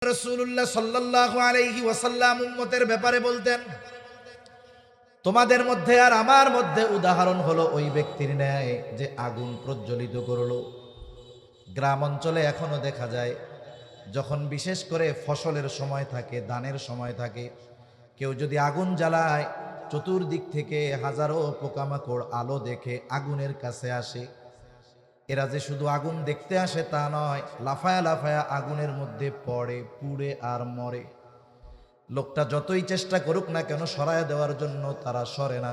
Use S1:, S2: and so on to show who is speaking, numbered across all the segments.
S1: রাসূলুল্লাহ সাল্লাল্লাহু আলাইহি ওয়াসাল্লাম উম্মতের ব্যাপারে বলতেন, তোমাদের মধ্যে আর আমার মধ্যে উদাহরণ হলো ওই ব্যক্তির ন্যায় যে আগুন প্রজ্বলিত করলো। গ্রাম অঞ্চলে এখনো দেখা যায়, যখন বিশেষ করে ফসলের সময় থাকে, ধানের সময় থাকে, কেউ যদি আগুন জ্বালায়, চতুর্দিক থেকে হাজারো পোকামাকড় আলো দেখে আগুনের কাছে আসে। এরা যে শুধু আগুন দেখতে আসে তা নয়, লাফায়া লাফায়া আগুনের মধ্যে পড়ে, পুড়ে আর মরে। লোকটা যতই চেষ্টা করুক না কেন সরায় দেওয়ার জন্য, তারা সরে না,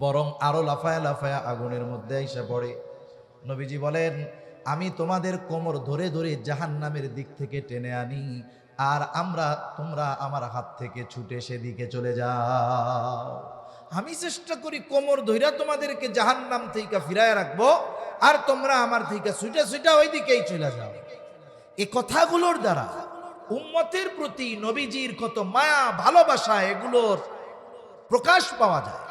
S1: বরং আরো লাফায়া লাফায়া আগুনের মধ্যে এসে পড়ে। নবীজি বলেন, আমি তোমাদের কোমর ধরে ধরে জাহান্নামের দিক থেকে টেনে আনি, আর তোমরা আমার হাত থেকে ছুটে সেদিকে চলে যাও। আমি চেষ্টা করি কোমর ধইরা তোমাদেরকে জাহান্নাম থেকে ফিরায় রাখবো, আর তোমরা আমার থেকে ছুটে ছুটে ওই দিকেই চলে যাও। এই কথাগুলোর দ্বারা উম্মতের প্রতি নবীজির কত মায়া ভালোবাসা, এগুলোর প্রকাশ পাওয়া যায়।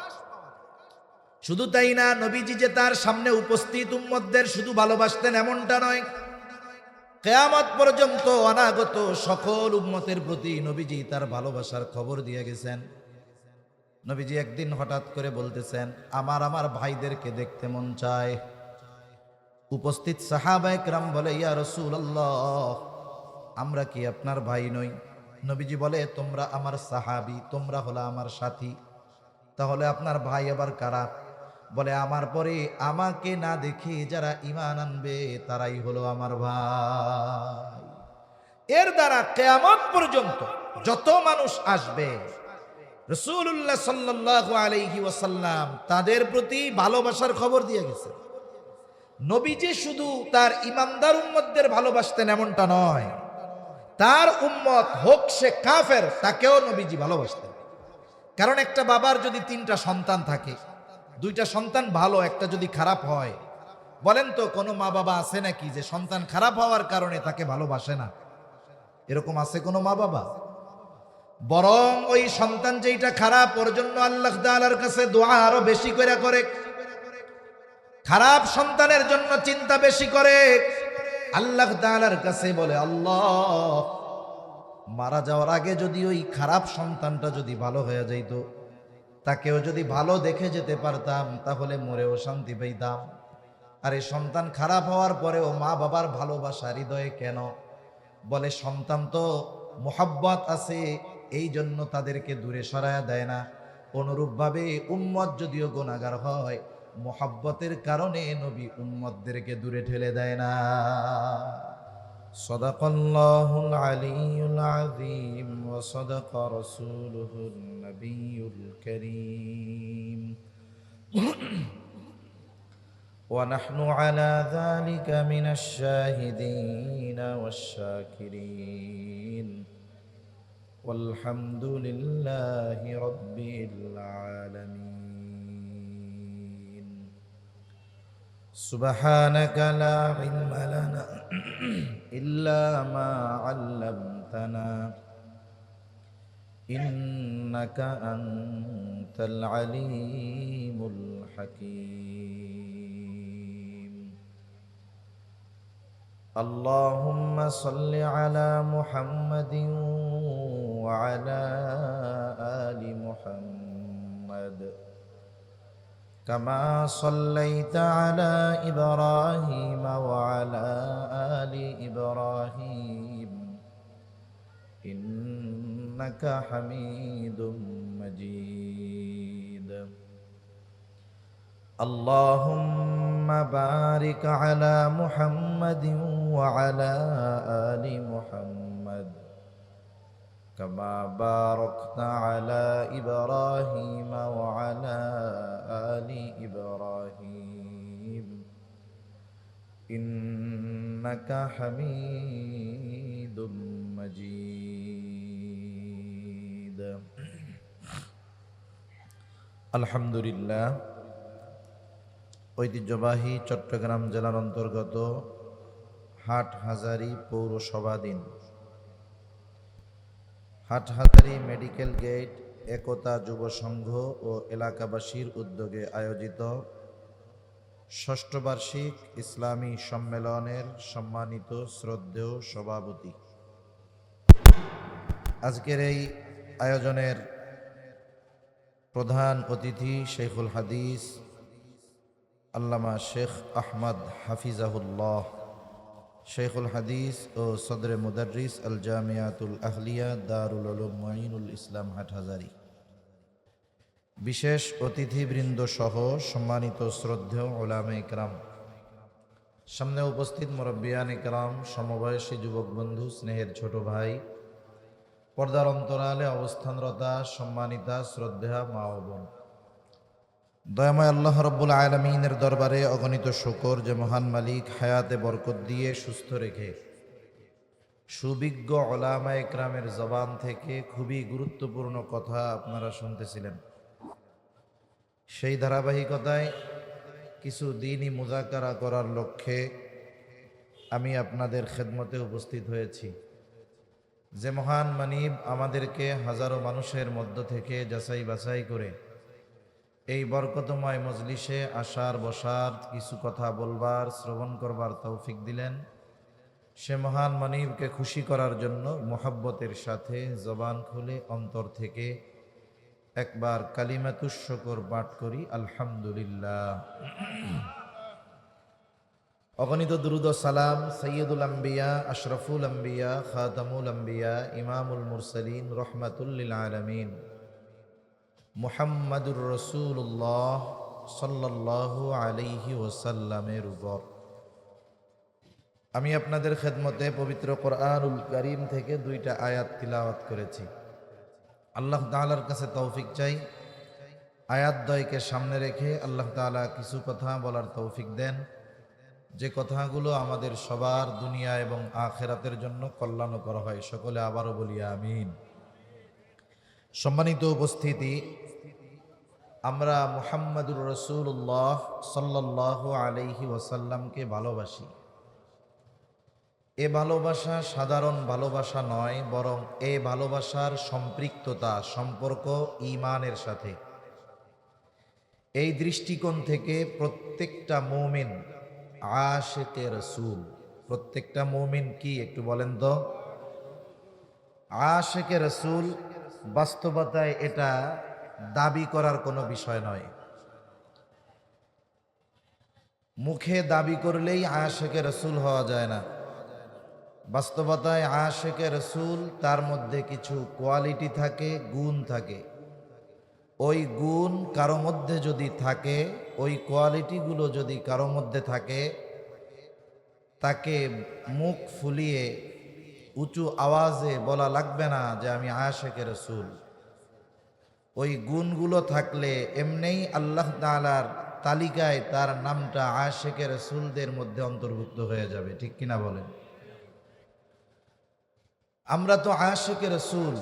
S1: শুধু তাই না, নবীজি যে তার সামনে উপস্থিত উম্মতদের শুধু ভালোবাসতেন এমনটা নয়, কিয়ামত পর্যন্ত অনাগত সকল উম্মতের প্রতি নবীজি তার ভালোবাসার খবর দিয়ে গেছেন। নবীজি একদিন হঠাৎ করে বলতেছেন, আমার ভাইদেরকে দেখতে মন চায়। উপস্থিত সাহাবায়ে কেরাম বলে, ইয়া রাসূলুল্লাহ, আমরা কি আপনার ভাই নই? নবীজি বলে, তোমরা আমার সাহাবী, তোমরা হলো আমার সাথী, তাহলে আপনার ভাই আবার কারা? বলে, আমার পরে আমাকে না দেখে যারা ঈমান আনবে তারাই হলো আমার ভাই। এর দ্বারা কিয়ামত পর্যন্ত যত মানুষ আসবে, রাসূলুল্লাহ সাল্লাল্লাহু আলাইহি ওয়াসাল্লাম তাদের প্রতি ভালোবাসার খবর দিয়ে গেছে। নবীজি শুধু তার ঈমানদার উম্মতদের ভালোবাসতেন এমনটা নয়, তার উম্মত হোক সে কাফের, তাকেও নবীজি ভালোবাসতেন। কারণ একটা বাবার যদি 3টা সন্তান থাকে, 2টা সন্তান ভালো, একটা যদি খারাপ হয়, বলেন তো কোনো মা বাবা আছে নাকি যে সন্তান খারাপ হওয়ার কারণে তাকে ভালোবাসে না? এরকম আছে কোনো মা বাবা? বরং ওই সন্তান যেটা খারাপ, ওর জন্য আল্লাহ তাআলার কাছে দোয়া আরো বেশি করে, খারাপ সন্তানের জন্য চিন্তা বেশি করে। আল্লাহ তাআলার কাছে বলে, আল্লাহ, মারা যাওয়ার আগে যদি ওই খারাপ সন্তানটা যদি ভালো হয়ে যাইত, তাকেও যদি ভালো দেখে যেতে পারতাম, তাহলে মরেও শান্তি পেতাম। আর এই সন্তান খারাপ হওয়ার পরেও মা বাবার ভালোবাসা হৃদয়ে কেন? বলে, সন্তান তো মোহাব্বত আছে, এই জন্য তাদেরকে দূরে সরায়া দেয় না। অনুরূপভাবে উম্মত যদিও গুনাহগার হয়, মোহাব্বতের কারণে নবী উম্মতদেরকে দূরে ঠেলে দেয় না। সাদাকাল্লাহুল আলিয়্যুল আযীম ওয়া সাদাকা রাসূলুহুন নবিয়্যুল কারীম ওয়া নাহনু আলা যালিকা মিনাশ শাহিদিন ওয়াশ শাকিরিন ওয়ালহামদুলিল্লাহি রাব্বিল আলামিন। সুবহানাকা লা ইলমা লানা ইল্লা মা 'আল্লামতানা ইন্নাকা আনতাল আলীমুল হাকীম। আল্লাহুম্মা সাল্লি আলা মুহাম্মাদিন ওয়া আলা আলি মুহাম্মাদ কামা সাল্লাইতা আলা ইব্রাহিম ওয়া আলা আলি ইব্রাহিম ইন্নাকা হামিদুম মাজিদ। আল্লাহুম্মা বারিক আলা মুহাম্মাদিন ওয়া আলা আলি মুহাম্মাদ কামা বারাকতা আলা ইব্রাহিম ওয়া আলা আলি ইব্রাহিম ইন্নাকা হামিদুম মাজিদ। আলহামদুলিল্লাহ। ঐতিহ্যবাহী চট্টগ্রাম জেলার অন্তর্গত হাটহাজারী পৌরসভাধীন হাটহাজারী মেডিকেল গেট একতা যুব সংঘ ও এলাকাবাসীর উদ্যোগে আয়োজিত ৬ষ্ঠ বার্ষিক ইসলামী সম্মেলনের সম্মানিত শ্রদ্ধেয় সভাপতি আজকের এই আয়োজনের প্রধান অতিথি শেখুল হাদিস আল্লামা শেখ আহমদ হাফিজাহুল্লাহ, শেখুল হাদিস ও সদরে মুদাররিস আল জামিয়াতুল আহলিয়া দারুল উলুম মুঈনুল ইসলাম হাটহাজারী, বিশেষ অতিথিবৃন্দ সহ সম্মানিত শ্রদ্ধেয় উলামা ইকরাম, সামনে উপস্থিত মুরব্বিয়ান ইকরাম, সমবয়সী যুবক বন্ধু, স্নেহের ছোট ভাই, পর্দার অন্তরালে অবস্থানরতা সম্মানিতা শ্রদ্ধেয়া মা ও বোন, দয়াময় আল্লাহ রব্বুল আলামিনের দরবারে অগণিত শুকর যে মহান মালিক হায়াতে বরকত দিয়ে সুস্থ রেখে সুবিজ্ঞ উলামা ইকরামের জবান থেকে খুবই গুরুত্বপূর্ণ কথা আপনারা শুনতেছিলেন। সেই ধারাবাহিকতায় কিছু দিনই মুযাকারা করার লক্ষ্যে আমি আপনাদের খেদমতে উপস্থিত হয়েছি। যে মহান মানিব আমাদেরকে হাজারো মানুষের মধ্য থেকে যাচাই বাছাই করে এই বরকতময় মজলিসে আসার বসার, কিছু কথা বলবার, শ্রবণ করবার তৌফিক দিলেন, সে মহান মানিবকে খুশি করার জন্য মোহাব্বতের সাথে জবান খুলে অন্তর থেকে একবার কালিমাতুশ শুকর পাঠ করি, আলহামদুলিল্লাহ। অগণিত দুরুদ ও সালাম সৈয়দুল আম্বিয়া, আশরাফুল আম্বিয়া, খাতামুল আম্বিয়া, ইমামুল মুরসালিন, রহমাতুল লিল আলামিন মুহাম্মাদুর রাসূলুল্লাহ সাল্লাল্লাহু আলাইহি ওয়াসাল্লামের উপর। আমি আপনাদের খেদমতে পবিত্র কোরআনুল কারীম থেকে দুইটা আয়াত তিলাওয়াত করেছি। আল্লাহ তাআলার কাছে তৌফিক চাই, আয়াত দ্বয়কে সামনে রেখে আল্লাহ তাআলা কিছু কথা বলার তৌফিক দেন, যে কথাগুলো আমাদের সবার দুনিয়া এবং আখিরাতের জন্য কল্যাণকর হয়। সকলে আবারও বলি আমিন। সম্মানিত উপস্থিতি, আমরা মুহাম্মাদুর রাসূলুল্লাহ সাল্লাল্লাহু আলাইহি ওয়াসাল্লামকে ভালোবাসি। এ ভালোবাসা সাধারণ ভালোবাসা নয়, বরং এ ভালোবাসার সম্পৃক্ততা, সম্পর্ক ঈমানের সাথে। এই দৃষ্টিকোণ থেকে প্রত্যেকটা মুমিন আশিকে রাসূল। প্রত্যেকটা মুমিন কি একটু বলেন তো? আশিকে রাসূল। বাস্তবতায় এটা দাবি করার কোনো বিষয় নয়। মুখে দাবি করলেই আশিকে রাসূল হওয়া যায় না। বাস্তবতায় আশিকে রাসূল, তার মধ্যে কিছু কোয়ালিটি থাকে, গুণ থাকে। ওই গুণ কারো মধ্যে যদি থাকে, ওই কোয়ালিটিগুলো যদি কারো মধ্যে থাকে, তাকে মুখ ফুলিয়ে উঁচু আওয়াজে বলা লাগবে না যে আমি আশিকে রাসূল। ওই গুণগুলো থাকলে এমনিই আল্লাহ তাআলার তালিকায় তার নামটা আশিকে রাসূলদের মধ্যে অন্তর্ভুক্ত হয়ে যাবে। ঠিক কিনা বলেন? আমরা তো আশিকে রাসূল।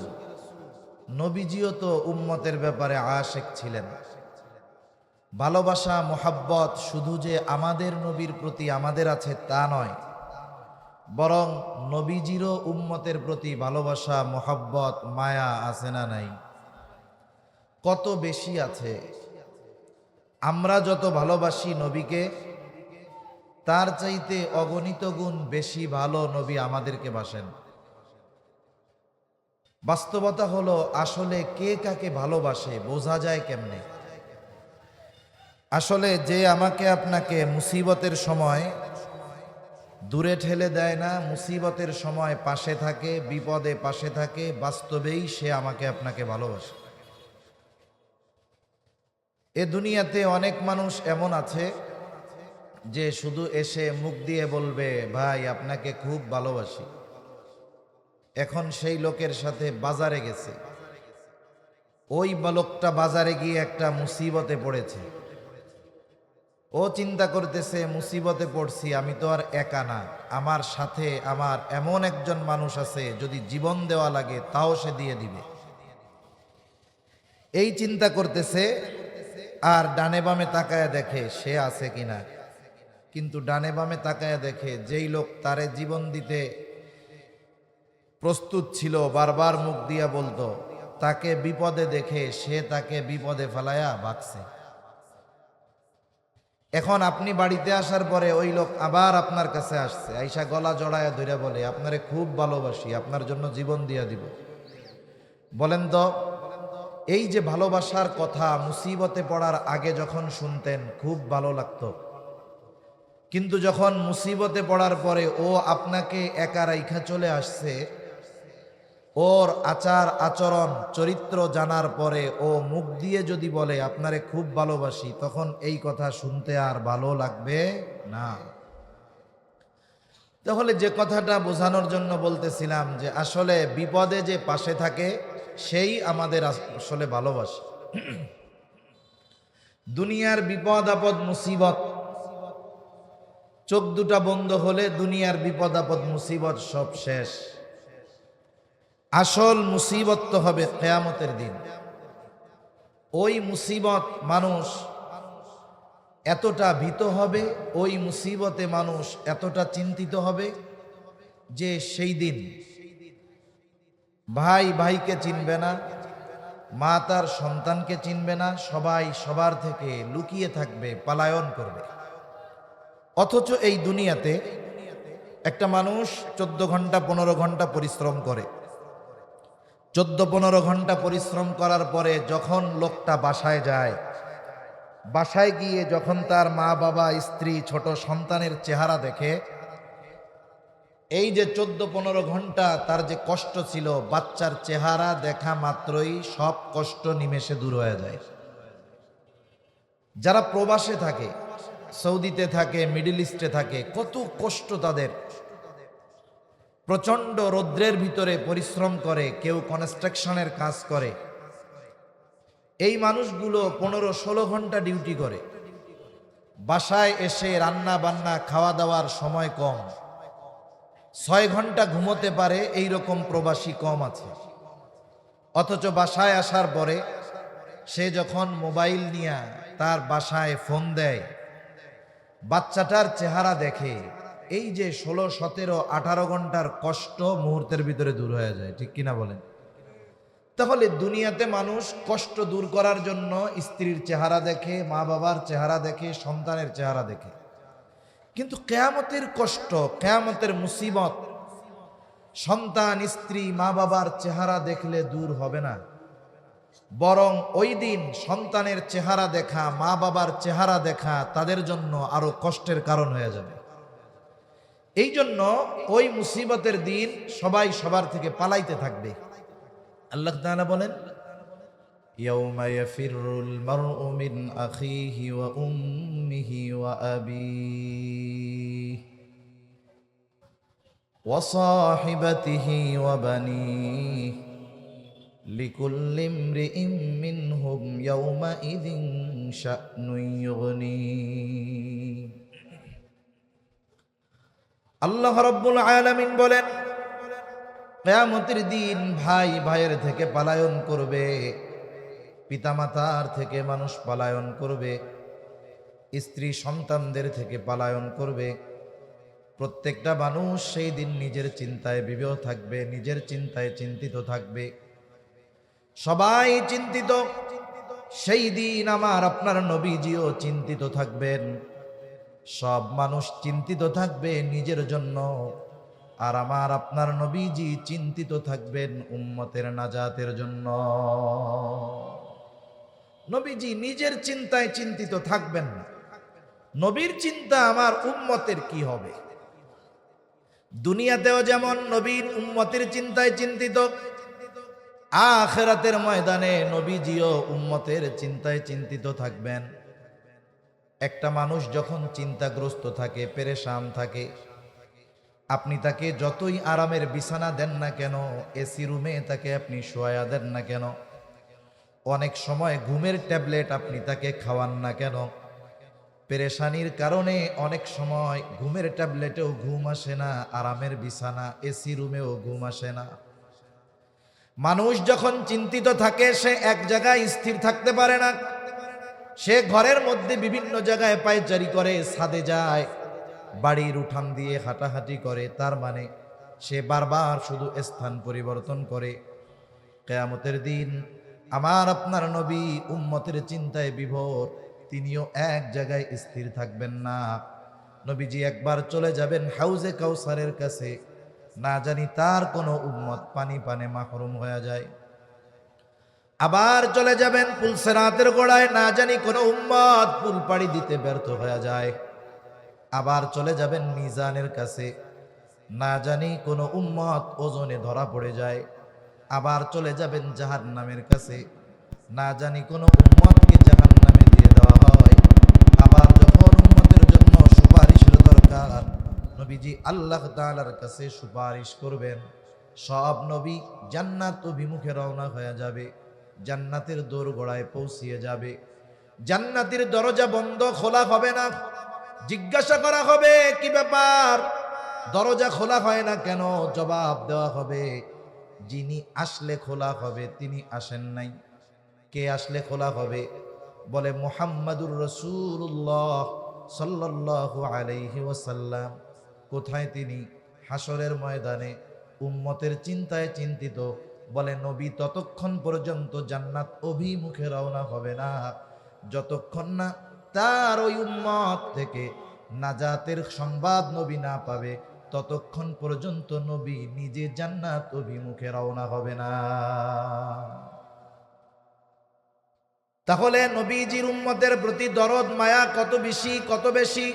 S1: নবীজিও তো উম্মতের ব্যাপারে আশিক ছিলেন। ভালোবাসা, মোহাব্বত শুধু যে আমাদের নবীর প্রতি আমাদের আছে তা নয়, বরং নবীজিরও উম্মতের প্রতি ভালোবাসা, মোহাব্বত, মায়া আছে না নাই? কত বেশি আছে। আমরা যত ভালোবাসি নবীকে, তার চাইতে অগণিত গুণ বেশি ভালো নবী আমাদেরকে বাসেন। বাস্তবতা হলো, আসলে কে কাকে ভালোবাসে বোঝা যায় কেমনে? আসলে যে আমাকে আপনাকে মুসিবতের সময় দূরে ঠেলে দেয় না, মুসিবতের সময় পাশে থাকে, বিপদে পাশে থাকে, বাস্তবেই সে আমাকে আপনাকে ভালোবাসে। এ দুনিয়াতে অনেক মানুষ এমন আছে যে শুধু এসে মুখ দিয়ে বলবে, ভাই আপনাকে খুব ভালোবাসি। এখন সেই লোকের সাথে বাজারে গেছে, ওই লোকটা বাজারে গিয়ে একটা মুসিবতে পড়েছে। ও চিন্তা করতেছে, মুসিবতে পড়ছি, আমি তো আর একা না, আমার সাথে আমার এমন একজন মানুষ আছে, যদি জীবন দেওয়া লাগে তাও সে দিয়ে দিবে। এই চিন্তা করতেছে, আর ডানে বামে তাকায় দেখে সে আছে কিনা। কিন্তু ডানে বামে তাকায় দেখে যেই লোক তারে জীবন দিতে প্রস্তুত ছিল, বারবার মুখ দিয়া বলতো, তাকে বিপদে দেখে সে তাকে বিপদে ফেলায়া ভাগছে। এখন আপনি বাড়িতে আসার পরে ওই লোক আবার আপনার কাছে আসছে, আইসা গলা জড়ায়া ধরে বলে, আপনারে খুব ভালোবাসি, আপনার জন্য জীবন দিয়া দিব। বলেন তো, এই যে ভালোবাসার কথা মুসিবতে পড়ার আগে যখন শুনতেন খুব ভালো লাগতো, কিন্তু যখন মুসিবতে পড়ার পরে ও আপনাকে একা রাইখা চলে আসছে, ওর আচার আচরণ চরিত্র জানার পরে ও মুখ দিয়ে যদি বলে আপনারে খুব ভালোবাসি, তখন এই কথা শুনতে আর ভালো লাগবে না। তাহলে যে কথাটা বোঝানোর জন্য বলতেছিলাম যে আসলে বিপদে যে পাশে থাকে সেই আমাদের আসলে ভালোবাসে। দুনিয়ার বিপদ আপদ মুসিবত, চোখ দুটা বন্ধ হলে দুনিয়ার বিপদ আপদ মুসিবত সব শেষ। আসল মুসিবত তো হবে কিয়ামতের দিন। ওই মুসিবত মানুষ এতটা ভীত হবে, ওই মুসিবতে মানুষ এতটা চিন্তিত হবে যে সেই দিন ভাই ভাইকে চিনবে না, মা তার সন্তানকে চিনবে না, সবাই সবার থেকে লুকিয়ে থাকবে, পলায়ন করবে। অথচ এই দুনিয়াতে একটা মানুষ 14 ঘন্টা 15 ঘন্টা পরিশ্রম করে, 14-15 ঘন্টা পরিশ্রম করার পরে যখন লোকটা বাসায় যায়, বাসায় গিয়ে যখন তার মা বাবা স্ত্রী ছোট সন্তানের চেহারা দেখে, এই যে 14-15 ঘন্টা তার যে কষ্ট ছিল, বাচ্চার চেহারা দেখা মাত্রই সব কষ্ট নিমেষে দূর হয়ে যায়। যারা প্রবাসে থাকে, সৌদিতে থাকে, মিডল ইস্টে থাকে, কত কষ্ট তাদের। প্রচন্ড রৌদ্রের ভিতরে পরিশ্রম করে, কেউ কনস্ট্রাকশনের কাজ করে। এই মানুষগুলো 15-16 ঘন্টা ডিউটি করে, বাসায় এসে রান্না বান্না খাওয়া দাওয়ার সময় কম, 6 ঘন্টা ঘুমোতে পারে এই রকম প্রবাসী কম আছে। অথচ বাসায় আসার পরে সে যখন মোবাইল নিয়ে তার বাসায় ফোন দেয়, বাচ্চাটার চেহারা দেখে, এই যে 16, 17, 18 ঘন্টার কষ্ট মুহূর্তের ভিতরে দূর হয়ে যায়। ঠিক কিনা বলেন? তাহলে দুনিয়াতে মানুষ কষ্ট দূর করার জন্য স্ত্রীর চেহারা দেখে, মা বাবার চেহারা দেখে, সন্তানের চেহারা দেখে, কিন্তু কিয়ামতের কষ্ট, কিয়ামতের মুসিবত সন্তান, স্ত্রী, মা বাবার চেহারা দেখলে দূর হবে না, বরং ওই দিন সন্তানের চেহারা দেখা, মা বাবার চেহারা দেখা তাদের জন্য আরো কষ্টের কারণ হয়ে যাবে। এই জন্য ওই মুসিবতের দিন সবাই সবার থেকে পালাইতে থাকবে। আল্লাহ তাআলা বলেন, ইয়াউমা ইয়াফিরুল মারউ মিন আখিহি ওয়া উম্মিহি ওয়া আবিহি ওয়া সাহিবাতিহি ওয়া বানিহি লিকুল্লি ইমরিইম মিনহুম ইয়াউমা ইযিন শা'নুন ইউগনিহি। আল্লাহ রাব্বুল আলামিন বলেন, কিয়ামতের দিন ভাই ভাইয়ের থেকে পলায়ন করবে, পিতামাতার থেকে মানুষ পলায়ন করবে, স্ত্রী সন্তানদের থেকে পলায়ন করবে। প্রত্যেকটা মানুষ সেই দিন নিজের চিন্তায় বিভোর থাকবে, নিজের চিন্তায় চিন্তিত থাকবে। সবাই চিন্তিত। সেই দিন আমার আপনার নবীজিও চিন্তিত থাকবেন। সব মানুষ চিন্তিত থাকবে নিজের জন্য, আর আমার আপনার নবীজি চিন্তিত থাকবেন উম্মতের নাজাতের জন্য। নবীজি নিজের চিন্তায় চিন্তিত থাকবেন না, নবীর চিন্তা আমার উম্মতের কি হবে। দুনিয়াতেও যেমন নবীর উম্মতের চিন্তায় চিন্তিত, আখিরাতের ময়দানে নবীজিও উম্মতের চিন্তায় চিন্তিত থাকবেন। একটা মানুষ যখন চিন্তাগ্রস্ত থাকে, পেরেশান থাকে, আপনি তাকে যতই আরামের বিছানা দেন না কেন, এসি রুমে তাকে আপনি শোয়া দেন না কেন, অনেক সময় ঘুমের ট্যাবলেট আপনি তাকে খাওয়ান না কেন, পেরেশানির কারণে অনেক সময় ঘুমের ট্যাবলেটেও ঘুম আসে না, আরামের বিছানা এসি রুমেও ঘুম আসে না। মানুষ যখন চিন্তিত থাকে সে এক জায়গায় স্থির থাকতে পারে না, সে ঘরের মধ্যে বিভিন্ন জায়গায় পায়চারি করে, ছাদে যায়, বাড়ির উঠান দিয়ে হাঁটাহাঁটি করে, তার মানে সে বারবার শুধু স্থান পরিবর্তন করে। কিয়ামতের দিন আমার আপনার নবী উম্মতের চিন্তায় বিভোর, তিনিও এক জায়গায় স্থির থাকবেন না। নবীজি একবার চলে যাবেন হাউজে কাউসারের কাছে, না জানি তার কোনো উম্মত পানি পানে মাহরুম হয়ে যায়। আবার চলে যাবেন পুলসেরাতের গোড়ায়, না জানি কোনো উম্মত পুল পাড়ি দিতে ব্যর্থ হয়ে যায়। আবার চলে যাবেন মিজানের কাছে, না জানি কোনো উম্মত ওজনে ধরা পড়ে যায়। আবার চলে যাবেন জাহান্নামের কাছে, না জানি কোনো উম্মতকে জাহান্নামে দিয়ে দেওয়া হয়। আবার যখন উম্মতের জন্য সুপারিশের দরকার, নবীজি আল্লাহ তাআলার কাছে সুপারিশ করবেন। সব নবী জান্নাত অভিমুখে রওনা হয়ে যাবে, জান্নাতের দোরগোড়ায় পৌঁছিয়ে যাবে। জান্নাতের দরজা বন্ধ, খোলা হবে না। জিজ্ঞাসা করা হবে, কি ব্যাপার, দরজা খোলা হয় না কেন? জবাব দেওয়া হবে, যিনি আসলে খোলা হবে তিনি আসেন নাই। কে আসলে খোলা হবে? বলে মুহাম্মাদুর রাসূলুল্লাহ সাল্লাল্লাহু আলাইহি ওয়াসাল্লাম। কোথায় তিনি? হাসরের ময়দানে, উম্মতের চিন্তায় চিন্তিত। বলে নবী ততক্ষণ পর্যন্ত জান্নাত অভিমুখে রওনা হবে না, যতক্ষণ না তার ওই উম্মত থেকে নাজাতের সংবাদ নবী না পাবে, ততক্ষণ পর্যন্ত নবী নিজে জান্নাত অভিমুখে রওনা হবে না। তাহলে নবীজির উম্মতের প্রতি দরদ মায়া কত বেশি, কত বেশি।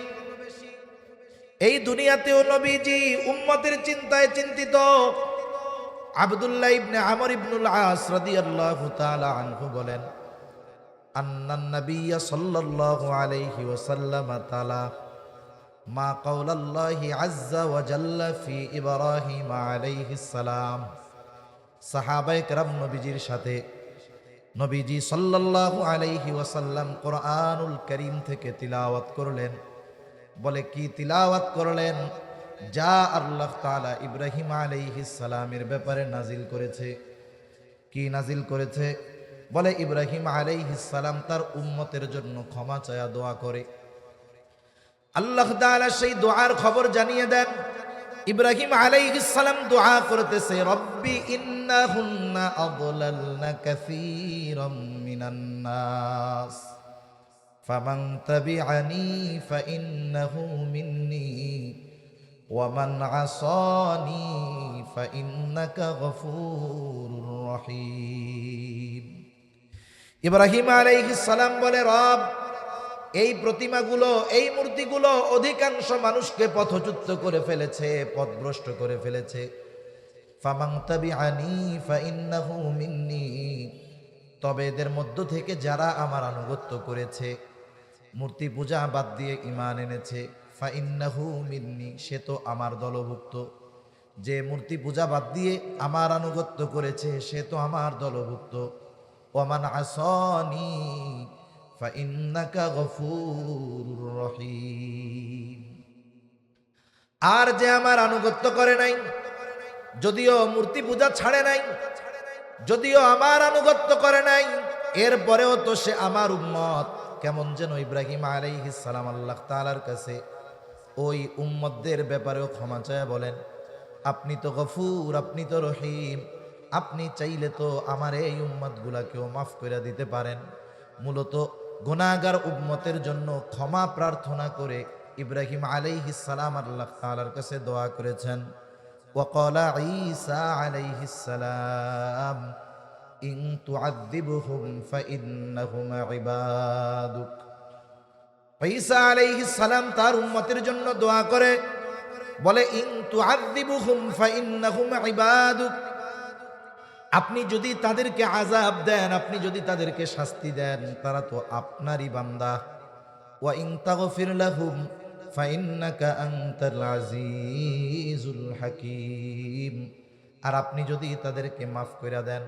S1: এই দুনিয়াতেও নবীজি উম্মতের চিন্তায় চিন্তিত। আব্দুল্লাহ ইবনে আমর ইবনুল আস রাদিয়াল্লাহু তাআলা আনহু বলেন, আন্নান নাবিয়্য সাল্লাল্লাহু আলাইহি ওয়াসাল্লাম তাআলা মা কাওলাল্লাহি আযজা ওয়া জাল্লা ফি ইব্রাহিম আলাইহিস সালাম। সাহাবায়ে কেরাম নবীজির সাথে নবীজি সাল্লাল্লাহু আলাইহি ওয়াসাল্লাম কোরআনুল কারীম থেকে তিলাওয়াত করলেন। বলে কি তিলাওয়াত করলেন? যা আল্লাহ তাআলা ইব্রাহিম আলাইহিস সালামের ব্যাপারে নাজিল করেছে। কি নাজিল করেছে? বলে ইব্রাহিম আলাইহিস সালাম তার উম্মতের জন্য ক্ষমা চায়া দোয়া করে। আল্লাহ তাআলা সেই দোয়ার খবর জানিয়ে দেন। ইব্রাহিম আলাইহিস সালাম দোয়া করতেছে, রব্বি ইন্নাহুন্না আযলালনা কাসীরাম মিনান নাস ফামান তাবিআনি ফাইন্নাহু মিন্নি ওয়া মান আসানি ফাইন্নাকা গফুরুর রহিম। ইব্রাহিম আলাইহিস সালাম বলে, রব, এই প্রতিমাগুলো, এই মূর্তিগুলো অধিকাংশ মানুষকে পথচ্যুত করে ফেলেছে, পথভ্রষ্ট করে ফেলেছে। ফামান তাবিআনি ফাইন্নাহু মিন্নি, তবে এদের মধ্য থেকে যারা আমার আনুগত্য করেছে, মূর্তি পূজা বাদ দিয়ে ঈমান এনেছে, ফাইন্নাহু মিন্নি, সে তো আমার দলভুক্ত। যে মূর্তি পূজা বাদ দিয়ে আমার আনুগত্য করেছে সে তো আমার দলভুক্ত। ওয়ামান আসানি ফাইন্নাকা গফুরুর রহিম। আর যে আমার আনুগত্য করে নাই, যদিও মূর্তি পূজা ছাড়ে নাই, যদিও আমার আনুগত্য করে নাই, এরপরেও তো সে আমার উম্মত। কেমন যেন ইব্রাহিম আলাইহিস সালাম আল্লাহ তাআলার কাছে ওই উম্মতদের ব্যাপারেও ক্ষমা চায়া বলেন, আপনি তো গফুর, আপনি তো রহিম, আপনি চাইলে তো আমার এই উম্মতগুলাকেও মাফ করে দিতে পারেন। মূলত গুনাহগার উম্মতের জন্য ক্ষমা প্রার্থনা করে ইব্রাহিম আলাইহিস সালাম আল্লাহ তাআলার কাছে দোয়া করেছেন। ওয়াকালা ঈসা আলাইহিস সালাম ইন তুআযিবহুম ফাইন্নাহুম ইবাদুক। ঈসা আলাইহিস সালাম তার উম্মতের জন্য দোয়া করে বলে, ইন তুআযিবহুম ফাইন্নাহুম ইবাদুক, আপনি যদি তাদেরকে আযাব দেন, আপনি যদি তাদেরকে শাস্তি দেন, তারা তো আপনারই বান্দা। ওয়া ইন তাগফির লাহুম ফাইন্নাকা আনতাল আজিজুল হাকীম, আর আপনি যদি তাদেরকে মাফ করে দেন,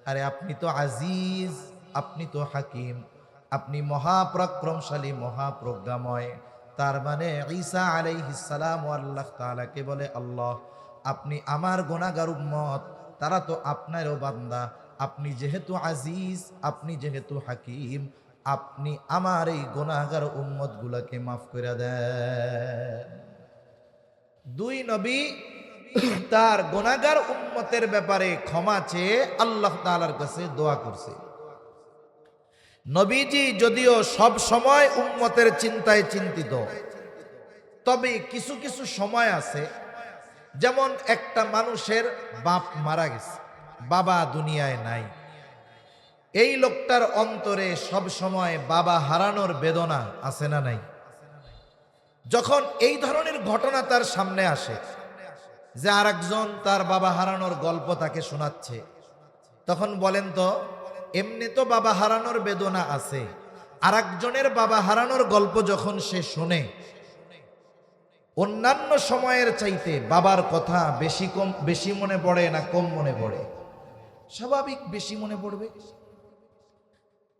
S1: আরে আপনি তো আজিজ, আপনি তো হাকিম, আপনি মহাপরাক্রমশালী, মহাপ্রজ্ঞাময়। তার মানে ঈসা আলাইহিস সালাম আল্লাহ তাআলাকে বলে, আল্লাহ, আপনি আমার গুনাহগার উম্মত, তারা তো আপনারও বান্দা। আপনি যেহেতু আজিজ, আপনি যেহেতু হাকিম, আপনি আমার এই গুনাহগার উম্মত গুলাকে মাফ করে দেন। দুই নবী তার গুনাহগার উম্মতের ব্যাপারে ক্ষমা চেয়ে আল্লাহ তাআলার কাছে দোয়া করছে। নবীজি যদিও সব সময় উম্মতের চিন্তায় চিন্তিত, তবে কিছু কিছু সময় আছে, যেমন একটা মানুষের বাপ মারা গেছে, বাবা দুনিয়ায় নাই, এই লোকটার অন্তরে সব সময় বাবা হারানোর বেদনা আছে না নাই? যখন এই ধরনের ঘটনা তার সামনে আসে যে আরেকজন তার বাবা হারানোর গল্প তাকে শোনাচ্ছে, তখন বলেন তো, এমনি তো বাবা হারানোর বেদনা আছে, আরেকজনের বাবা হারানোর গল্প যখন সে শোনে, অন্যান্য সময়ের চাইতে বাবার কথা বেশি মনে পড়ে না কম মনে পড়ে? স্বাভাবিক বেশি মনে পড়বে।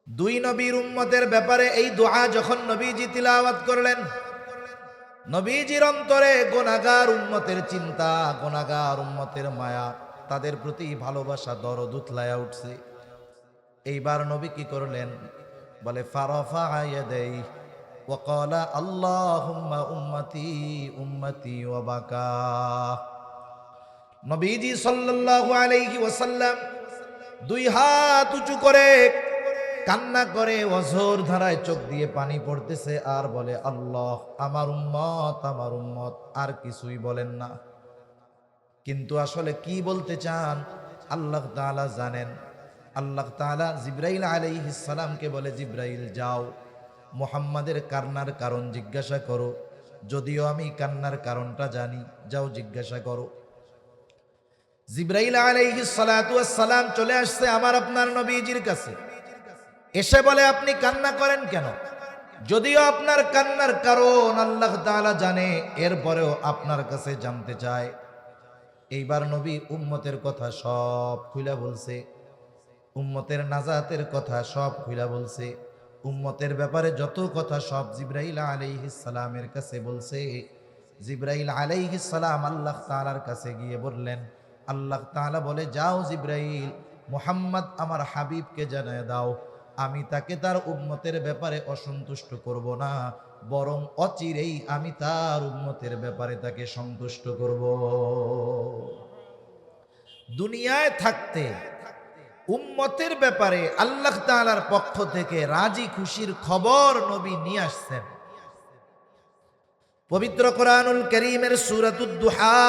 S1: দুই নবীর উম্মতের ব্যাপারে এই দোয়া যখন নবীজি তিলাওয়াত করলেন, নবীজির অন্তরে গুনাহগার উম্মতের চিন্তা, গুনাহগার উম্মতের মায়া, তাদের প্রতি ভালোবাসা দরদ উতলায়া উঠছে। এইবার নবী কি করলেন? বলে ফারাফা ইয়াদাই ওয়া ক্বালা আল্লাহুম্মা উম্মতি উম্মতি ওয়া বাকা। নবীজি সাল্লাল্লাহু আলাইহি ওয়াসাল্লাম দুই হাত উঁচু করে কান্না করে, অঝোর ধারায় চোখ দিয়ে পানি পড়তেছে, আর বলে আল্লাহ আমার উম্মত, আমার উম্মত, আর কিছুই বলেন না। কিন্তু আসলে কি বলতে চান আল্লাহ তাআলা জানেন। আল্লাহ তাআলা জিবরাইল আলাইহিস সালামকে বলে, জিবরাইল যাও মুহাম্মাদের কান্নার কারণ জিজ্ঞাসা করো, যদিও আমি কান্নার কারণটা জানি, যাও জিজ্ঞাসা করো। জিবরাইল আলাইহিস সালাতু ওয়াস সালাম চলে আসছে আমার আপনার নবীজির কাছে, এসে বলে আপনি কান্না করেন কেন? যদিও আপনার কান্নার কারণ আল্লাহ তাআলা জানে, এরপরেও আপনার কাছে জানতে চায়। এইবার নবী উম্মতের কথা সব খুলে বলছে, উম্মতের নাজাতের কথা সব খুলে বলছে, উম্মতের ব্যাপারে যত কথা সব জিবরাইল আলাইহিস সালামের কাছে বলছে। জিবরাইল আলাইহিস সালাম আল্লাহ তাআলার কাছে গিয়ে বললেন, আল্লাহ তাআলা বলে, যাও জিবরাইল মুহাম্মদ আমার হাবিবকে জানিয়ে দাও, আমি তাকে তার উম্মতের ব্যাপারে অসন্তুষ্ট করব না, বরং অচিরেই আমি তার উম্মতের ব্যাপারে তাকে সন্তুষ্ট করব। দুনিয়ায় থাকতে উম্মতের ব্যাপারে আল্লাহ তাআলার পক্ষ থেকে রাজি খুশির খবর নবী নিয়ে আসছেন। পবিত্র কোরআনুল কারীমের সূরাতুদ দুহা,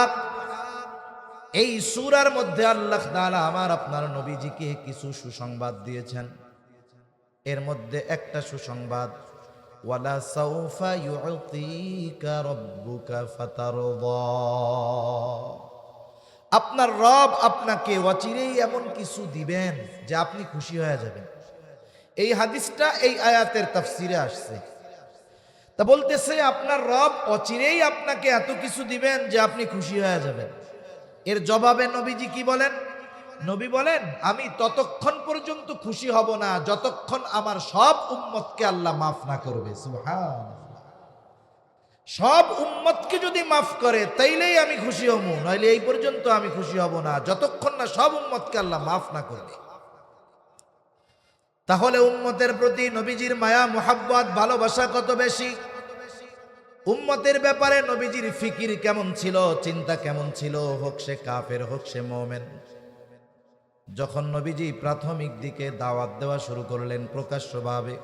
S1: এই সূরার মধ্যে আল্লাহ তাআলা আমার আপনার নবীজিকে কিছু সুসংবাদ দিয়েছেন। এর মধ্যে একটা সুসংবাদ, ওয়ালা সাউফা ইউতিকা রাব্বুকা ফাতারদা, আপনার রব আপনাকে অচিরেই এমন কিছু দিবেন যে আপনি খুশি হয়ে যাবেন। এই হাদিসটা এই আয়াতের তাফসিরে আসছে। তা বলতেছে আপনার রব অচিরেই আপনাকে এত কিছু দিবেন যে আপনি খুশি হয়ে যাবেন। এর জবাবে নবীজি কি বলেন? নবী বলেন, আমি ততক্ষণ পর্যন্ত খুশি হব না যতক্ষণ আমার সব উম্মতকে আল্লাহ মাফ না করবে। সুবহানাল্লাহ। সব উম্মতকে যদি মাফ করে তাইলেই আমি খুশি হব, নইলে এই পর্যন্ত আমি খুশি হব না যতক্ষণ না সব উম্মতকে আল্লাহ মাফ না করবে। তাহলে উম্মতের প্রতি নবীজির মায়া, মুহাব্বত, ভালোবাসা কত বেশি! উম্মতের ব্যাপারে নবীজির ফিকির কেমন ছিল, চিন্তা কেমন ছিল, হোক সে কাফের হোক সে মুমিন। যখন নবীজি প্রাথমিক দিকে দাওয়াত দেওয়া শুরু করলেন প্রকাশ্যভাবে,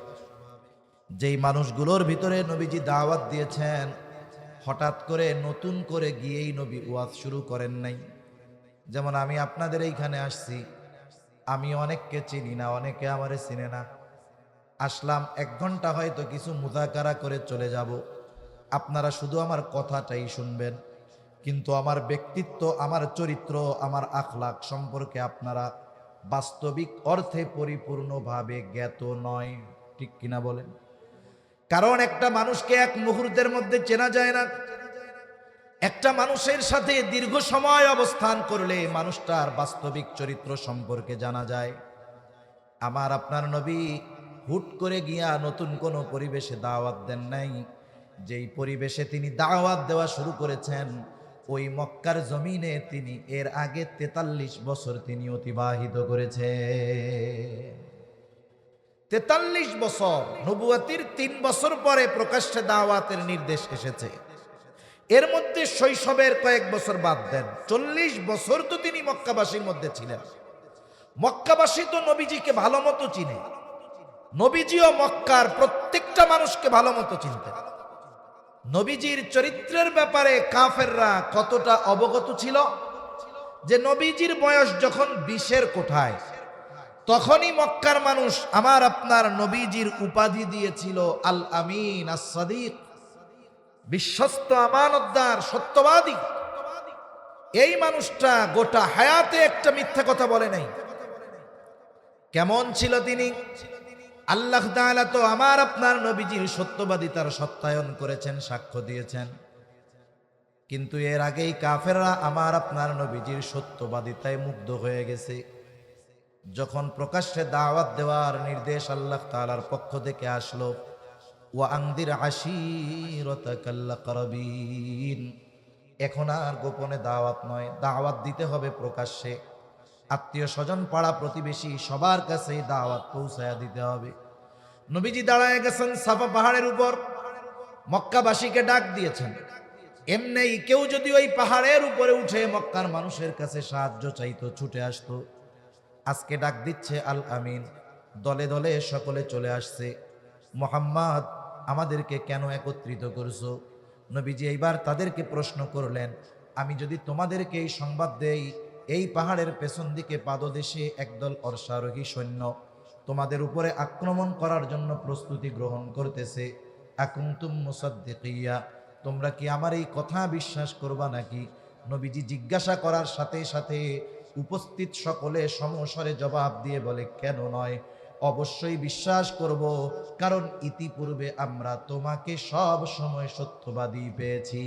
S1: যেই মানুষগুলোর ভিতরে নবীজি দাওয়াত দিয়েছেন, হঠাৎ করে নতুন করে গিয়েই নবী ওয়াজ শুরু করেন নাই। যেমন আমি আপনাদের এইখানে আসছি, আমি অনেককে চিনি না, অনেকে আমারে চিনে না। আসলাম 1 ঘন্টা হয়তো কিছু মুযাকারা করে চলে যাব, আপনারা শুধু আমার কথাটাই শুনবেন, কিন্তু আমার ব্যক্তিত্ব, আমার চরিত্র, আমার আখলাক সম্পর্কে আপনারা বাস্তবিক অর্থে পরিপূর্ণভাবে জ্ঞাত নয়। ঠিক কিনা বলেন? কারণ একটা মানুষকে এক মুহূর্তের মধ্যে চেনা যায় না। একটা মানুষের সাথে দীর্ঘ সময় অবস্থান করলে মানুষটার বাস্তবিক চরিত্র সম্পর্কে জানা যায়। আমার আপনার নবী হুট করে গিয়া নতুন কোনো পরিবেশে দাওয়াত দেন নাই। যেই পরিবেশে তিনি দাওয়াত দেওয়া শুরু করেছেন, ওই মক্কার জমিনে তিনি এর আগে 43 বছর তিনি অতিবাহিত করেছেন। 43 বছর, নবুয়তির 3 বছর পরে প্রকাশ্যে দাওয়াতের নির্দেশ এসেছে। এর মধ্যে শৈশবের কয়েক বছর বাদ দেন, 40 বছর তো তিনি মক্কাবাসীর মধ্যে ছিলেন। মক্কাবাসী তো নবীজিকে ভালো মতো চিনে, নবীজিও মক্কার প্রত্যেকটা মানুষকে ভালো মতো চিনতেন। নবীজির চরিত্রের ব্যাপারে কাফেররা কতটা অবগত ছিল যে নবীজির বয়স যখন 20-এর কোঠায়, তখনই মক্কার মানুষ আমার আপনার নবীজির উপাধি দিয়েছিল আল আমিন আস-সাদিক, বিশ্বস্ত আমানতদার সত্যবাদী। এই মানুষটা গোটা হায়াতে একটা মিথ্যা কথা বলে নাই। কেমন ছিল তিনি? আল্লাহ তাআলা তো আমার আপনার নবীজির সত্যবাদিতার সত্যায়ন করেছেন, সাক্ষ্য দিয়েছেন। কিন্তু এর আগেই কাফেররা আমার আপনার নবীজির সত্যবাদিতায় মুগ্ধ হয়ে গেছে। যখন প্রকাশ্যে দাওয়াত দেওয়ার নির্দেশ আল্লাহ তাআলার পক্ষ থেকে আসলো, ওয়া আনদির আশীরাতাকাল আকরাবিন, এখন আর গোপনে দাওয়াত নয়, দাওয়াত দিতে হবে প্রকাশ্যে। আত্মীয় স্বজন, পাড়া প্রতিবেশী সবার কাছে দাওয়াত পৌঁছায়া দিতে হবে। নবীজি দাঁড়ায় গেছেন সাফা পাহাড়ের উপর, মক্কাবাসীকে ডাক দিয়েছেন। এমনি কেউ যদি ওই পাহাড়ের উপরে উঠে মক্কার মানুষের কাছে সাহায্য চাইতো, ছুটে আসতো। আজকে ডাক দিচ্ছে আল আমিন, দলে দলে সকলে চলে আসছে। মুহাম্মদ, আমাদেরকে কেন একত্রিত করছো? নবীজি এইবার তাদেরকে প্রশ্ন করলেন, আমি যদি তোমাদেরকে এই সংবাদ দেই, এই পাহাড়ের পেছন দিকে পাদদেশে একদল অশ্বারোহী সৈন্য তোমাদের উপরে আক্রমণ করার জন্য প্রস্তুতি গ্রহণ করতেছে, আকুনতুম মুসাদ্দিকিয়া, তোমরা কি আমার এই কথা বিশ্বাস করবা নাকি? নবীজি জিজ্ঞাসা করার সাথে সাথে উপস্থিত সকলে সমস্বরে জবাব দিয়ে বলে, কেন নয়, অবশ্যই বিশ্বাস করব, কারণ ইতিপূর্বে আমরা তোমাকে সব সময় সত্যবাদী পেয়েছি।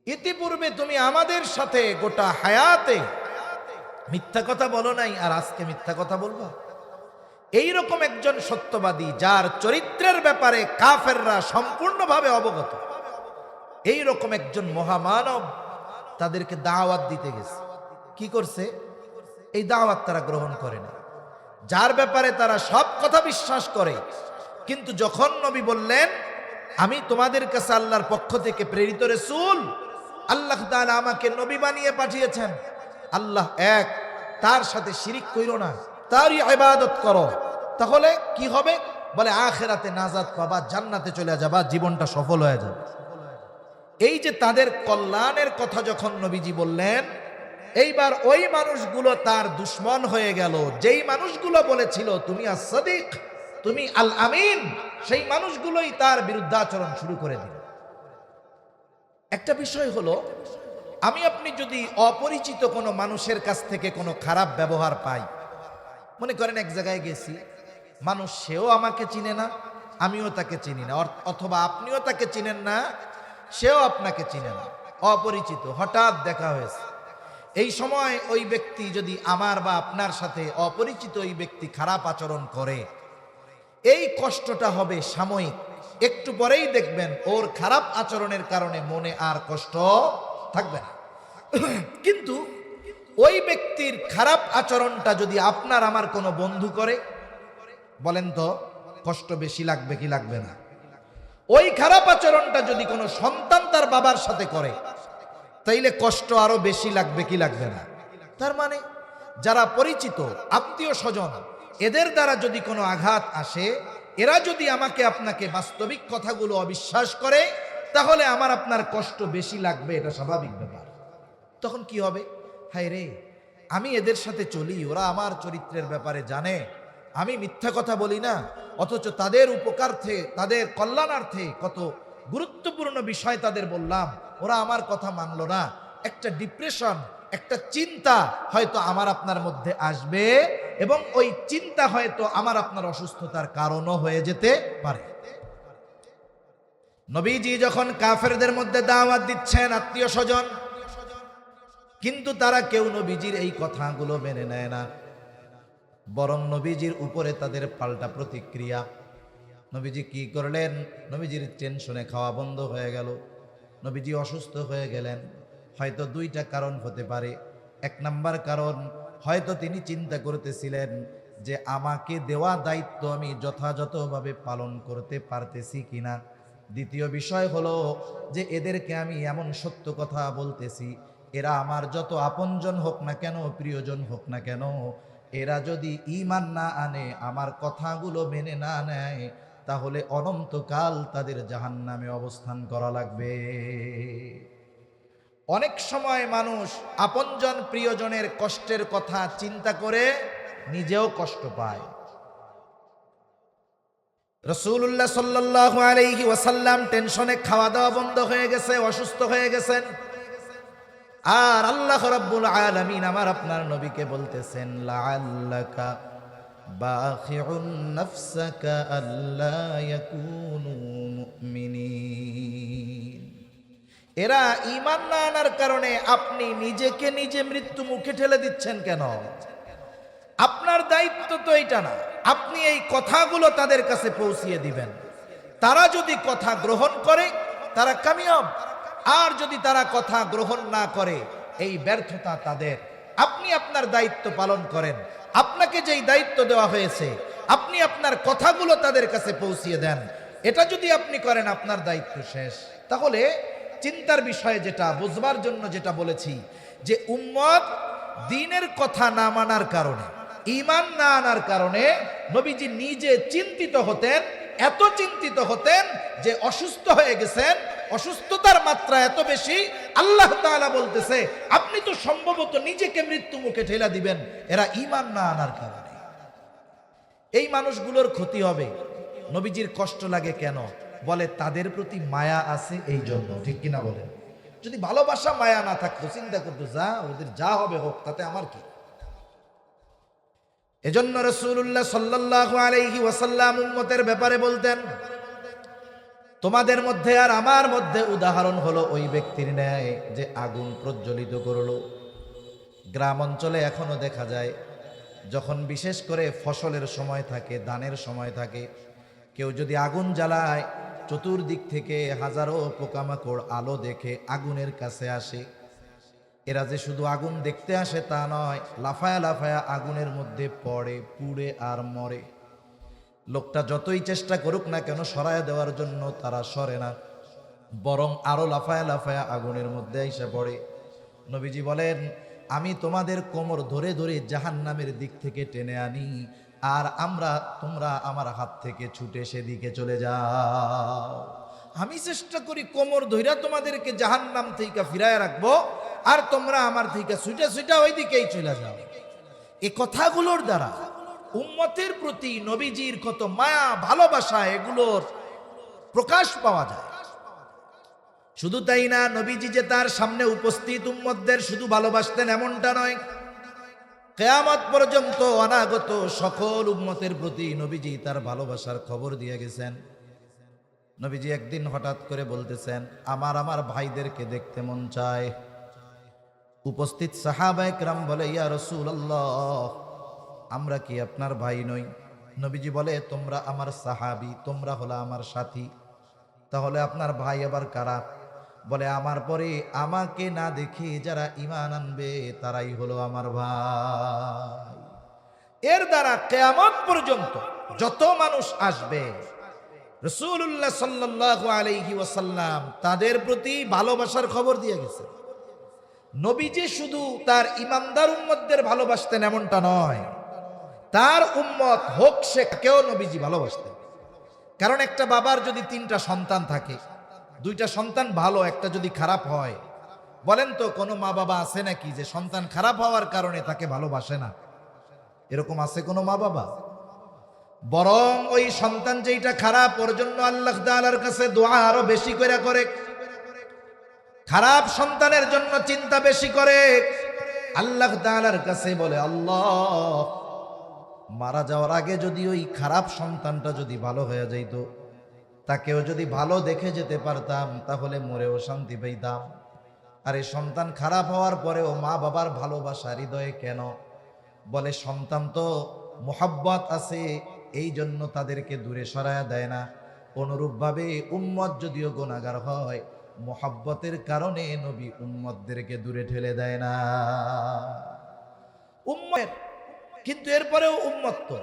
S1: ইতিপূর্বে তুমি আমাদের সাথে গোটা হায়াতে মিথ্যা কথা বলো নাই, আর আজকে মিথ্যা কথা বলবা? এইরকম একজন সত্যবাদী, যার চরিত্রের ব্যাপারে কাফেররা সম্পূর্ণভাবে অবগত, এইরকম একজন মহামানব তাদেরকে দাওয়াত দিতে গেছে। কি করছে? এই দাওয়াত তারা গ্রহণ করে না, যার ব্যাপারে তারা সব কথা বিশ্বাস করে। কিন্তু যখন নবী বললেন, আমি তোমাদের কাছে আল্লাহর পক্ষ থেকে প্রেরিত রাসূল, আল্লাহ তাআলা আমাকে নবী বানিয়ে পাঠিয়েছেন, আল্লাহ এক, তার সাথে শিরিক কইরো না, তারই ইবাদত করো, তাহলে কি হবে? বলে আখিরাতে নাজাত পাবা, জান্নাতে চলে যাবা, জীবনটা সফল হয়ে যাবে। এই যে তাদের কল্যাণের কথা যখন নবীজি বললেন, এইবার ওই মানুষগুলো তার দুশ্মন হয়ে গেল। যেই মানুষগুলো বলেছিল তুমি আস-সাদিক, তুমি আল আমিন, সেই মানুষগুলোই তার বিরুদ্ধাচরণ শুরু করে দিল। একটা বিষয় হলো, আমি আপনি যদি অপরিচিত কোনো মানুষের কাছ থেকে কোনো খারাপ ব্যবহার পাই, মনে করেন এক জায়গায় গেছি, মানুষ সেও আমাকে চিনে না, আমিও তাকে চিনি না, অথবা আপনিও তাকে চিনেন না, সেও আপনাকে চিনে না, অপরিচিত, হঠাৎ দেখা হয়েছে। এই সময় ওই ব্যক্তি যদি আমার বা আপনার সাথে, অপরিচিত ওই ব্যক্তি খারাপ আচরণ করে, এই কষ্টটা হবে সাময়িক, একটু পরেই দেখবেন ওর খারাপ আচরণের কারণে মনে আর কষ্ট থাকবে না। কিন্তু ওই ব্যক্তির খারাপ আচরণটা যদি আপনার আমার কোনো বন্ধু করে, বলেন তো কষ্ট বেশি লাগবে কি লাগবে না? ওই খারাপ আচরণটা যদি কোনো সন্তান তার বাবার সাথে করে, তাইলে কষ্ট আরো বেশি লাগবে কি লাগবে না? তার মানে যারা পরিচিত আত্মীয় স্বজন, এদের দ্বারা যদি কোনো আঘাত আসে, এরা যদি আমাকে আপনাকে বাস্তবিক কথাগুলো অবিশ্বাস করে, তাহলে আমার আপনার কষ্ট বেশি লাগবে, এটা স্বাভাবিক ব্যাপার। তখন কি হবে? হায় রে, আমি এদের সাথে চলি, ওরা আমার চরিত্রের ব্যাপারে জানে, আমি মিথ্যা কথা বলি না, অথচ তাদের উপকারার্থে, তাদের কল্যাণার্থে কত গুরুত্বপূর্ণ বিষয় তাদের বললাম, ওরা আমার কথা মানলো না। একটা ডিপ্রেশন, একটা চিন্তা হয়তো আমার আপনার মধ্যে আসবে, এবং ওই চিন্তা হয়তো আমার আপনার অসুস্থতার কারণও হয়ে যেতে পারে। নবীজি যখন কাফেরদের মধ্যে দাওয়াত দিচ্ছেন, আত্মীয় স্বজন, কিন্তু তারা কেউ নবীজির এই কথাগুলো মেনে নেয় না, বরং নবীজির উপরে তাদের পাল্টা প্রতিক্রিয়া। নবীজি কি করলেন? নবীজির টেনশনে খাওয়া বন্ধ হয়ে গেল, নবীজি অসুস্থ হয়ে গেলেন। হয়তো দুইটা কারণ হতে পারে। এক নাম্বার কারণ, হয়তো তিনি চিন্তা করতেছিলেন যে আমাকে দেওয়া দায়িত্ব আমি যথাযথভাবে পালন করতে পারতেছি কিনা। দ্বিতীয় বিষয় হলো যে এদেরকে আমি এমন সত্য কথা বলতেছি, এরা আমার যত আপনজন হোক না কেন, প্রিয়জন হোক না কেন, এরা যদি ঈমান না আনে, আমার কথাগুলো মেনে না নেয়, তাহলে অনন্তকাল তাদের জাহান্নামে অবস্থান করা লাগবে। অনেক সময় মানুষ আপনজন প্রিয়জনের কষ্টের কথা চিন্তা করে নিজেও কষ্ট পায়। রাসূলুল্লাহ সাল্লাল্লাহু আলাইহি ওয়াসাল্লাম টেনশনে খাওয়া দাওয়া বন্ধ হয়ে গেছে, অসুস্থ হয়ে গেছেন। আর আল্লাহ রাব্বুল আলামিন আমার আপনার নবীকে বলতেছেন, লাআল্লাকা বাখিউন নাফসাকা আল্লা ইয়াকুনু মুমিনিন। এরা ঈমান না আনার কারণে আপনি নিজেকে নিজে মৃত্যু মুখে ঠেলে দিচ্ছেন কেন? আপনার দায়িত্ব তো এটা না। আপনি এই কথাগুলো তাদের কাছে পৌঁছিয়ে দিবেন। তারা যদি কথা গ্রহণ করে তারা কামিয়াব, আর যদি তারা কথা গ্রহণ না করে এই ব্যর্থতা তাদের। আপনি আপনার দায়িত্ব পালন করেন। আপনাকে যেই দায়িত্ব দেওয়া হয়েছে আপনি আপনার কথাগুলো তাদের কাছে পৌঁছিয়ে দেন। এটা যদি আপনি করেন আপনার দায়িত্ব শেষ। তাহলে চিন্তার বিষয়ে যেটা বুঝবার জন্য যেটা বলেছি, যে উম্মত দ্বীনের কথা না মানার কারণে, ঈমান না আনার কারণে নবীজি নিজে চিন্তিত হতেন, এত চিন্তিত হতেন যে অসুস্থ হয়ে গেছেন। অসুস্থতার মাত্রা এত বেশি, আল্লাহ তাআলা বলতেছে আপনি তো সম্ভবত নিজেকে মৃত্যু মুখে ঠেলা দিবেন এরা ঈমান না আনার কারণে। এই মানুষগুলোর ক্ষতি হবে। নবীজির কষ্ট লাগে কেন? বলে তাদের প্রতি মায়া আছে এই জন্য। ঠিক কিনা বলেন? যদি ভালোবাসা মায়া না থাকতো চিন্তা করতো যা ওদের যা হবে হোক, তাতে আমার কি। এজন্য রাসূলুল্লাহ সাল্লাল্লাহু আলাইহি ওয়াসাল্লাম উম্মতের ব্যাপারে বলতেন, তোমাদের মধ্যে আর আমার মধ্যে উদাহরণ হলো ওই ব্যক্তির ন্যায় যে আগুন প্রজ্বলিত করলো। গ্রাম অঞ্চলে এখনো দেখা যায়, যখন বিশেষ করে ফসলের সময় থাকে, ধানের সময় থাকে, কেউ যদি আগুন জ্বালায় চতুর্দিক থেকে হাজারো পোকামাকড় আলো দেখে আগুনের কাছে আসে। এরা যে শুধু আগুন দেখতে আসে তা নয়, লাফায়া লাফায়া আগুনের মধ্যে পড়ে, পুড়ে আর মরে। লোকটা যতই চেষ্টা করুক না কেন সরায় দেওয়ার জন্য তারা সরে না, বরং আরো লাফায়া লাফায়া আগুনের মধ্যে এসে পড়ে। নবীজি বলেন, আমি তোমাদের কোমর ধরে ধরে জাহান্নামের দিক থেকে টেনে আনি, আর তোমরা আমার হাত থেকে ছুটে সেদিকে চলে যাও। আমি চেষ্টা করি কোমর ধইরা তোমাদেরকে জাহান্নাম থেকে ফিরায় রাখবো, আর তোমরা আমার থেকে ছুটে ছুটে ওই দিকেই চলে যাও। এই কথাগুলোর দ্বারা উম্মতের প্রতি নবীজির কত মায়া ভালোবাসা এগুলোর প্রকাশ পাওয়া যায়। শুধু তাই না, নবীজি যে তার সামনে উপস্থিত উম্মতদের শুধু ভালোবাসতেন এমনটা নয়, কিয়ামত পর্যন্ত অনাগত সকল উম্মতের প্রতি নবীজি তার ভালোবাসার খবর দিয়ে গেছেন। নবীজি একদিন হঠাৎ করে বলতেছেন, আমার ভাইদেরকে দেখতে মন চায়। উপস্থিত সাহাবায়ে কেরাম বলে, ইয়া রাসূলুল্লাহ, আমরা কি আপনার ভাই নই? নবীজি বলে, তোমরা আমার সাহাবী, তোমরা হলো আমার সাথী, তাহলে আপনার ভাই আবার কারা? বলে, আমার পরে আমাকে না দেখে যারা ঈমান আনবে তারাই হলো আমার ভাই। এর দ্বারা কিয়ামত পর্যন্ত যত মানুষ আসবে রাসূলুল্লাহ সাল্লাল্লাহু আলাইহি ওয়াসাল্লাম তাদের প্রতি ভালোবাসার খবর দিয়ে গেছে। নবীজি শুধু তার ঈমানদার উম্মতদের ভালোবাসতেন এমনটা নয়, তার উম্মত হোক সে কেউ নবীজি ভালোবাসতেন। কারণ একটা বাবার যদি 3টা সন্তান থাকে, 2টা সন্তান ভালো, একটা যদি খারাপ হয়, বলেন তো কোনো মা বাবা আছে নাকি যে সন্তান খারাপ হওয়ার কারণে তাকে ভালোবাসে না? এরকম আছে কোনো মা বাবা? বরং ওই সন্তান যেটা খারাপ ওর জন্য আল্লাহ তাআলার কাছে দোয়া আরো বেশি করে, খারাপ সন্তানের জন্য চিন্তা বেশি করে। আল্লাহ তাআলার কাছে বলে, আল্লাহ, মারা যাওয়ার আগে যদি ওই খারাপ সন্তানটা যদি ভালো হয়ে যাইতো, তাকেও যদি ভালো দেখে যেতে পারতাম, তাহলে মরেও শান্তি পেতাম। আর এই সন্তান খারাপ হওয়ার পরেও মা বাবার ভালোবাসা হৃদয়ে কেন? বলে, সন্তান তো মোহাব্বত আছে, এই জন্য তাদেরকে দূরে সরায়া দেয় না। অনুরূপভাবে উম্মত যদিও গুনাহগার হয়, মোহাব্বতের কারণে নবী উম্মতদেরকে দূরে ঠেলে দেয় না। উম্মত কিন্তু এরপরেও উম্মত তো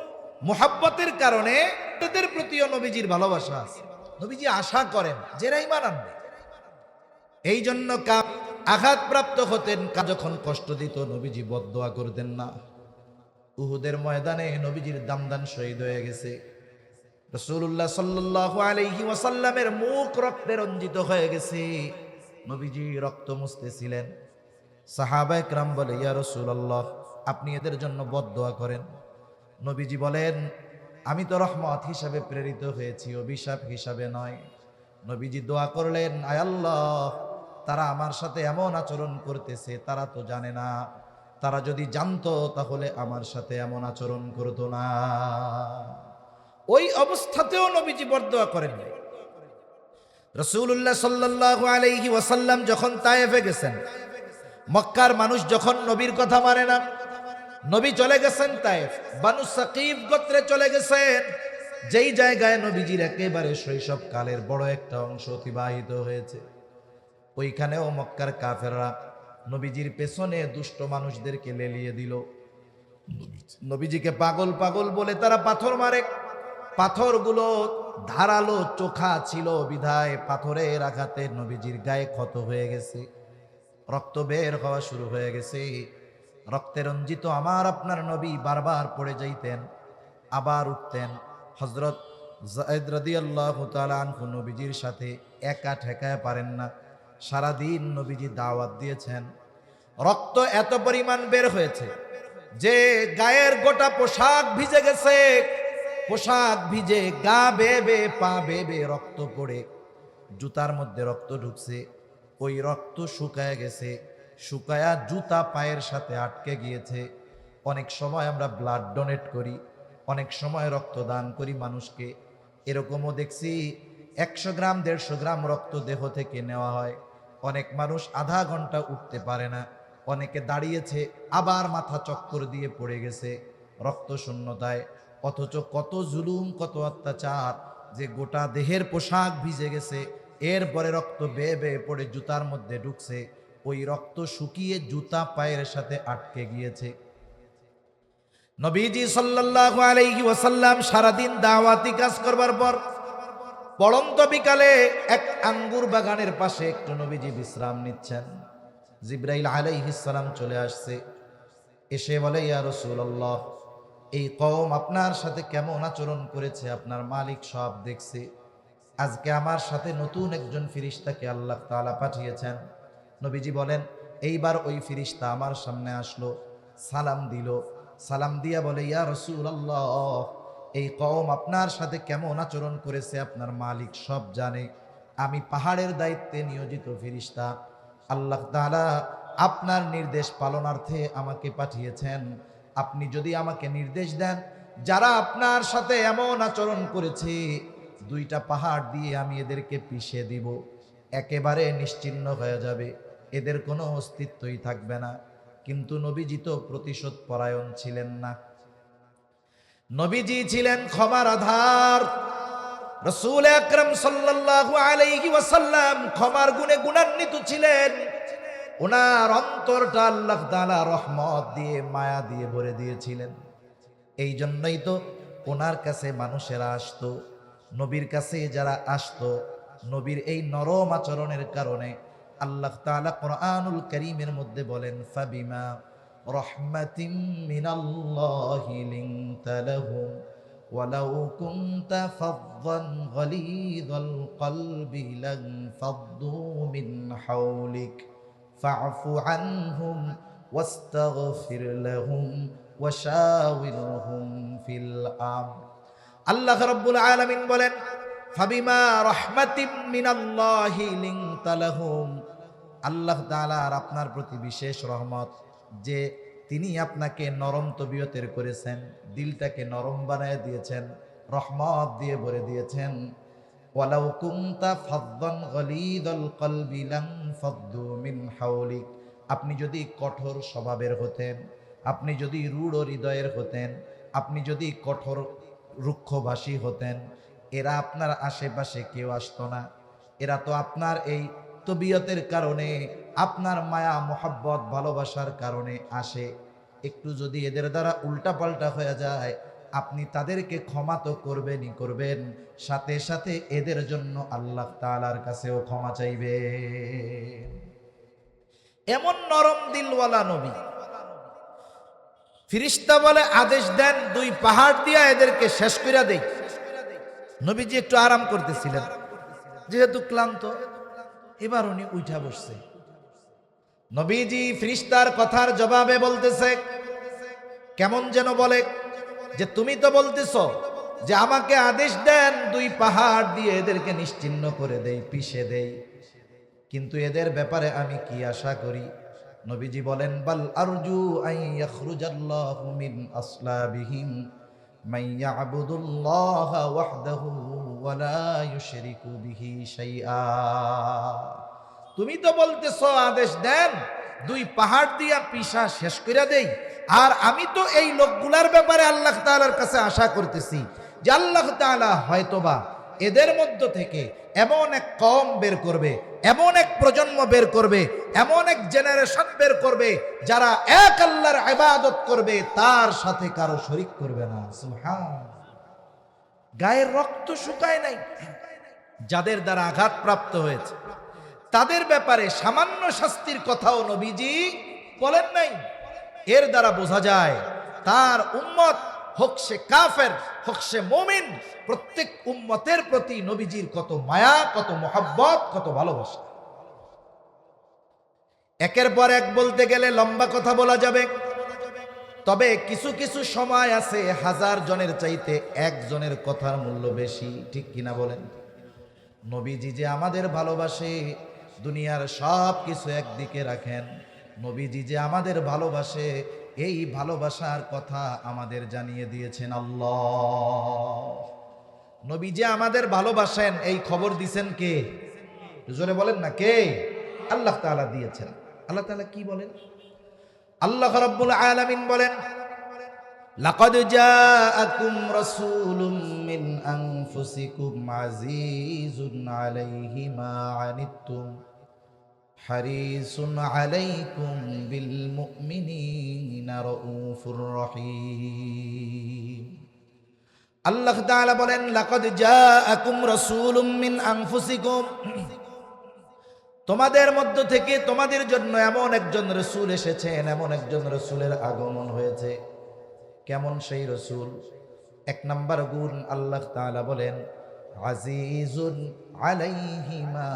S1: মোহাব্বতের কারণে তাদের প্রতিও নবীজির ভালোবাসা আছে। নবীজি আশা করেন যারা ঈমান আনবে। এই জন্য আঘাতপ্রাপ্ত হতেন, যখন কষ্ট দিত নবীজি বদদোয়া করতেন না। উহুদের ময়দানে নবীজির দামদান শহীদ হয়ে গেছে। রাসূলুল্লাহ সাল্লাল্লাহু আলাইহি ওয়াসাল্লামের মুখ রক্তে রঞ্জিত হয়ে গেছে। নবীজি রক্ত মুছতেছিলেন। সাহাবায়ে কেরাম বলে, ইয়া রাসূলুল্লাহ, আপনি এদের জন্য বদদোয়া করেন। নবীজি বলেন, আমি তো রহমত হিসাবে প্রেরিত হয়েছি, অভিশাপ হিসাবে নয়। নবীজি দোয়া করলেন, আয় আল্লাহ, তারা আমার সাথে এমন আচরণ করতেছে, তারা তো জানে না। তারা যদি জানতো তাহলে আমার সাথে এমন আচরণ করতো না। ওই অবস্থাতেও নবীজি বরদোয়া করেন নাই। রাসূলুল্লাহ সাল্লাল্লাহু আলাইহি ওয়াসাল্লাম যখন তায়েফে গেছেন, মক্কার মানুষ যখন নবীর কথা মানে না, নবী চলে গেছেন তায়েফ, বানু সাকিফ গোত্রে চলে গেছেন, যেই জায়গায় নবীজির একেবারে শৈশব কালের বড় একটা অংশ অতিবাহিত হয়েছে। ওইখানেও মক্কার কাফেররা নবীজির পেছনে দুষ্ট মানুষদেরকে লেলিয়ে দিল। নবীজিকে পাগল পাগল বলে তারা পাথর মারে। পাথরগুলো ধারালো চোখা ছিল বিধায় পাথরের আঘাতে নবীজির গায়ে ক্ষত হয়ে গেছে, রক্ত বের হওয়া শুরু হয়ে গেছে। রক্তে রঞ্জিত আমার আপনার নবী বারবার পড়ে যাইতেন, আবার উঠতেন। হযরত যায়েদ রাদিয়াল্লাহু তাআলা আনহু নবীজির সাথে একা ঠেকায় পারেন না। সারাদিন নবীজি দাওয়াত দিয়েছেন। রক্ত এত পরিমাণ বের হয়েছে যে গায়ের গোটা পোশাক ভিজে গেছে। পোশাক ভিজে, গা বেবে, পা বেবে, রক্ত পড়ে জুতার মধ্যে রক্ত ঢুকছে। ওই রক্ত শুকায় গেছে, শুকায়া জুতা পায়ের সাথে আটকে গিয়েছে। অনেক সময় আমরা ব্লাড ডোনেট করি, অনেক সময় রক্ত দান করি মানুষকে। এরকমও দেখছি 100 গ্রাম 150 গ্রাম রক্ত দেহ থেকে নেওয়া হয়। অনেক মানুষ আধা ঘন্টা উঠতে পারে না, অনেকে দাঁড়িয়েছে আবার মাথা চক্কর দিয়ে পড়ে গেছে রক্ত শূন্যতায়। অথচ কত জুলুম, কত অত্যাচার, যে গোটা দেহের পোশাক ভিজে গেছে, এরপরে রক্ত বেয়ে বেয়ে পড়ে জুতার মধ্যে ঢুকছে। ওই রক্ত শুকিয়ে জুতা পায়ের সাথে আটকে গিয়েছে। নবীজি সাল্লাল্লাহু আলাইহি ওয়াসাল্লাম সারাদিন দাওয়াতি কাজ করবার পর পড়ন্ত বিকালে এক আঙ্গুর বাগানের পাশে একটু নবীজি বিশ্রাম নিচ্ছেন। জিবরাইল আলাইহিস সালাম চলে আসছে, এসে বলে, ইয়া রাসূলুল্লাহ, এই কওম আপনার সাথে কেমন আচরণ করেছে আপনার মালিক সব দেখছে। আজকে আমার সাথে নতুন একজন ফেরেশতাকে আল্লাহ তাআলা পাঠিয়েছেন। নবীজি বলেন, এইবার ওই ফেরেশতা আমার সামনে আসলো, সালাম দিল। সালাম দিয়া বলে, ইয়া রাসূলুল্লাহ, এই কওম আপনার সাথে কেমন আচরণ করেছে আপনার মালিক সব জানে। আমি পাহাড়ের দায়িত্বে নিয়োজিত ফেরেশতা, আল্লাহ তাআলা আপনার নির্দেশ পালনার্থে আমাকে পাঠিয়েছেন। আপনি যদি আমাকে নির্দেশ দেন, যারা আপনার সাথে এমন আচরণ করেছে, 2টা পাহাড় দিয়ে আমি এদেরকে পিষে দিব, একেবারে নিশ্চিহ্ন হয়ে যাবে, এদের কোনো অস্তিত্বই থাকবে না। কিন্তু নবীজি তো প্রতিশোধ পরায়ণ ছিলেন না। নবীজি ছিলেন ক্ষমার আধার। রাসূল আকরাম সাল্লাল্লাহু আলাইহি ওয়াসাল্লাম ক্ষমার গুণে গুণান্বিত ছিলেন। ওনার অন্তরটা আল্লাহ তাআলা রহমত দিয়ে, মায়া দিয়ে ভরে দিয়েছিলেন। এই জন্যই তো ওনার কাছে মানুষেরা আসতো। নবীর কাছে যারা আসতো, নবীর এই নরম আচরণের কারণে আল্লাহ তাআলা কোরআনুল কারীমের মধ্যে বলেন, ফাবিমা রাহমাতিম মিনাল্লাহি লিনতা লাহুম ওয়ালাউ কুনতা ফাযযান গালিযাল কলবি লানফাদ্দু মিন হাওলিক ফা'ফু আনহুম ওয়াস্তাগফির লাহুম ওয়াশাওিরহুম ফিল আমর। আল্লাহ রাব্বুল আলামিন বলেন, ফাবিমা রাহমাতিম মিনাল্লাহি লিনতা লাহুম, আল্লাহ তাআলার আপনার প্রতি বিশেষ রহমত যে তিনি আপনাকে নরম তবিয়তের করেছেন, দিলটাকে নরম বানায় দিয়েছেন, রহমত দিয়ে ভরে দিয়েছেন। ওয়ালাউ কুনতা ফাযযান গালিযাল কলবি লানফাদ্দু মিন হাওলিক, আপনি যদি কঠোর স্বভাবের হতেন, আপনি যদি রূঢ় হৃদয়ের হতেন, আপনি যদি কঠোর রুক্ষভাষী হতেন, এরা আপনার আশেপাশে কেউ আসতো না। এরা তো আপনার এই তবিয়তের কারণে, আপনার মায়া মোহাব্বত ভালোবাসার কারণে আসে। একটু যদি এদের দ্বারা উল্টাপাল্টা হয়ে যায়, আপনি তাদেরকে ক্ষমা তো করবেনই করবেন, সাথে সাথে এদের জন্য আল্লাহ তাআলার কাছেও ক্ষমা চাইবে। এমন নরম দিলওয়ালা নবী। ফেরেশতা বলে, আদেশ দেন 2 পাহাড় দিয়া এদেরকে শেষ করে দেই। নবীজি একটু আরাম করতেছিলেন, যেহেতু ক্লান্ত, এবার উনি উঠা বসছে। নবীজি ফেরেশতার কথার জবাবে বলতেছে, কেমন যেন বলে যে তুমি তো বলতেছো যে আমাকে আদেশ দেন দুই পাহাড় দিয়ে এদেরকে নিশ্চিহ্ন করে দেই, পিষে দেই, কিন্তু এদের ব্যাপারে আমি কি আশা করি? নবীজি বলেন, বাল আরজু আন ইয়াখরুজাল্লাহু মিন আসলাবিহিম মান ইয়াবুদুল্লাহ ওয়াহদাহু ওয়া লা ইউশরিকু বিহি শাইআ। তুমি তো বলতেছো আদেশ দেন দুই পাহাড় দিয়া পিষা শেষ করে দেই, আর আমি তো এই লোকগুলার ব্যাপারে আল্লাহ তাআলার কাছে আশা করতেছি যে আল্লাহ তাআলা হয়তোবা এদের মধ্য থেকে এমন এক কওম বের করবে, এমন এক প্রজন্ম বের করবে, এমন এক জেনারেশন বের করবে যারা এক আল্লাহর ইবাদত করবে, তার সাথে কারো শরীক করবে না। সুবহান। গায়ের রক্ত শুকায় নাই, যাদের দ্বারা আঘাতপ্রাপ্ত হয়েছে তাদের ব্যাপারে সামান্য শাস্তির কথাও নবীজি বলেন নাই। এর দ্বারা বোঝা যায় তার উম্মত, হোক সে কাফের হোক সে মুমিন, প্রত্যেক উম্মতের প্রতি নবীজির কত মায়া, কত মহব্বত, কত ভালোবাসা। একের পর এক বলতে গেলে লম্বা কথা বলা যাবে, তবে কিছু কিছু সময় আছে হাজার জনের চাইতে একজনের কথার মূল্য বেশি, ঠিক কিনা বলেন? নবীজি যে আমাদের ভালোবাসে, দুনিয়ার সব কিছু একদিকে রাখেন, নবীজি যে আমাদের ভালোবাসে, এই ভালোবাসার কথা আমাদের জানিয়ে দিয়েছেন আল্লাহ। নবী যে আমাদের ভালোবাসেন এই খবর দিছেন কে? জোরে বলেন না, কে? আল্লাহ তাআলা দিয়েছেন। আল্লাহ তাআলা কি বলেন? আল্লাহ রাব্বুল আলামিন বলেন, লাকাদ জাআকুম রাসূলুম মিন আনফুসিকুম আজিজুন আলাইহি মা আনিতুম হারিসুন আলাইকুম বিল মুমিনিনা রাউফুর রহিম। আল্লাহ তাআলা বলেন, লাকাদ জাআকুম রাসূলুম মিন আনফুসিকুম, তোমাদের মধ্য থেকে তোমাদের জন্য এমন একজন রাসূল এসেছেন, এমন একজন রাসূলের আগমন হয়েছে। কেমন সেই রাসূল? এক নাম্বার গুণ আল্লাহ তাআলা বলেন, আজিজুন আলাইহি মা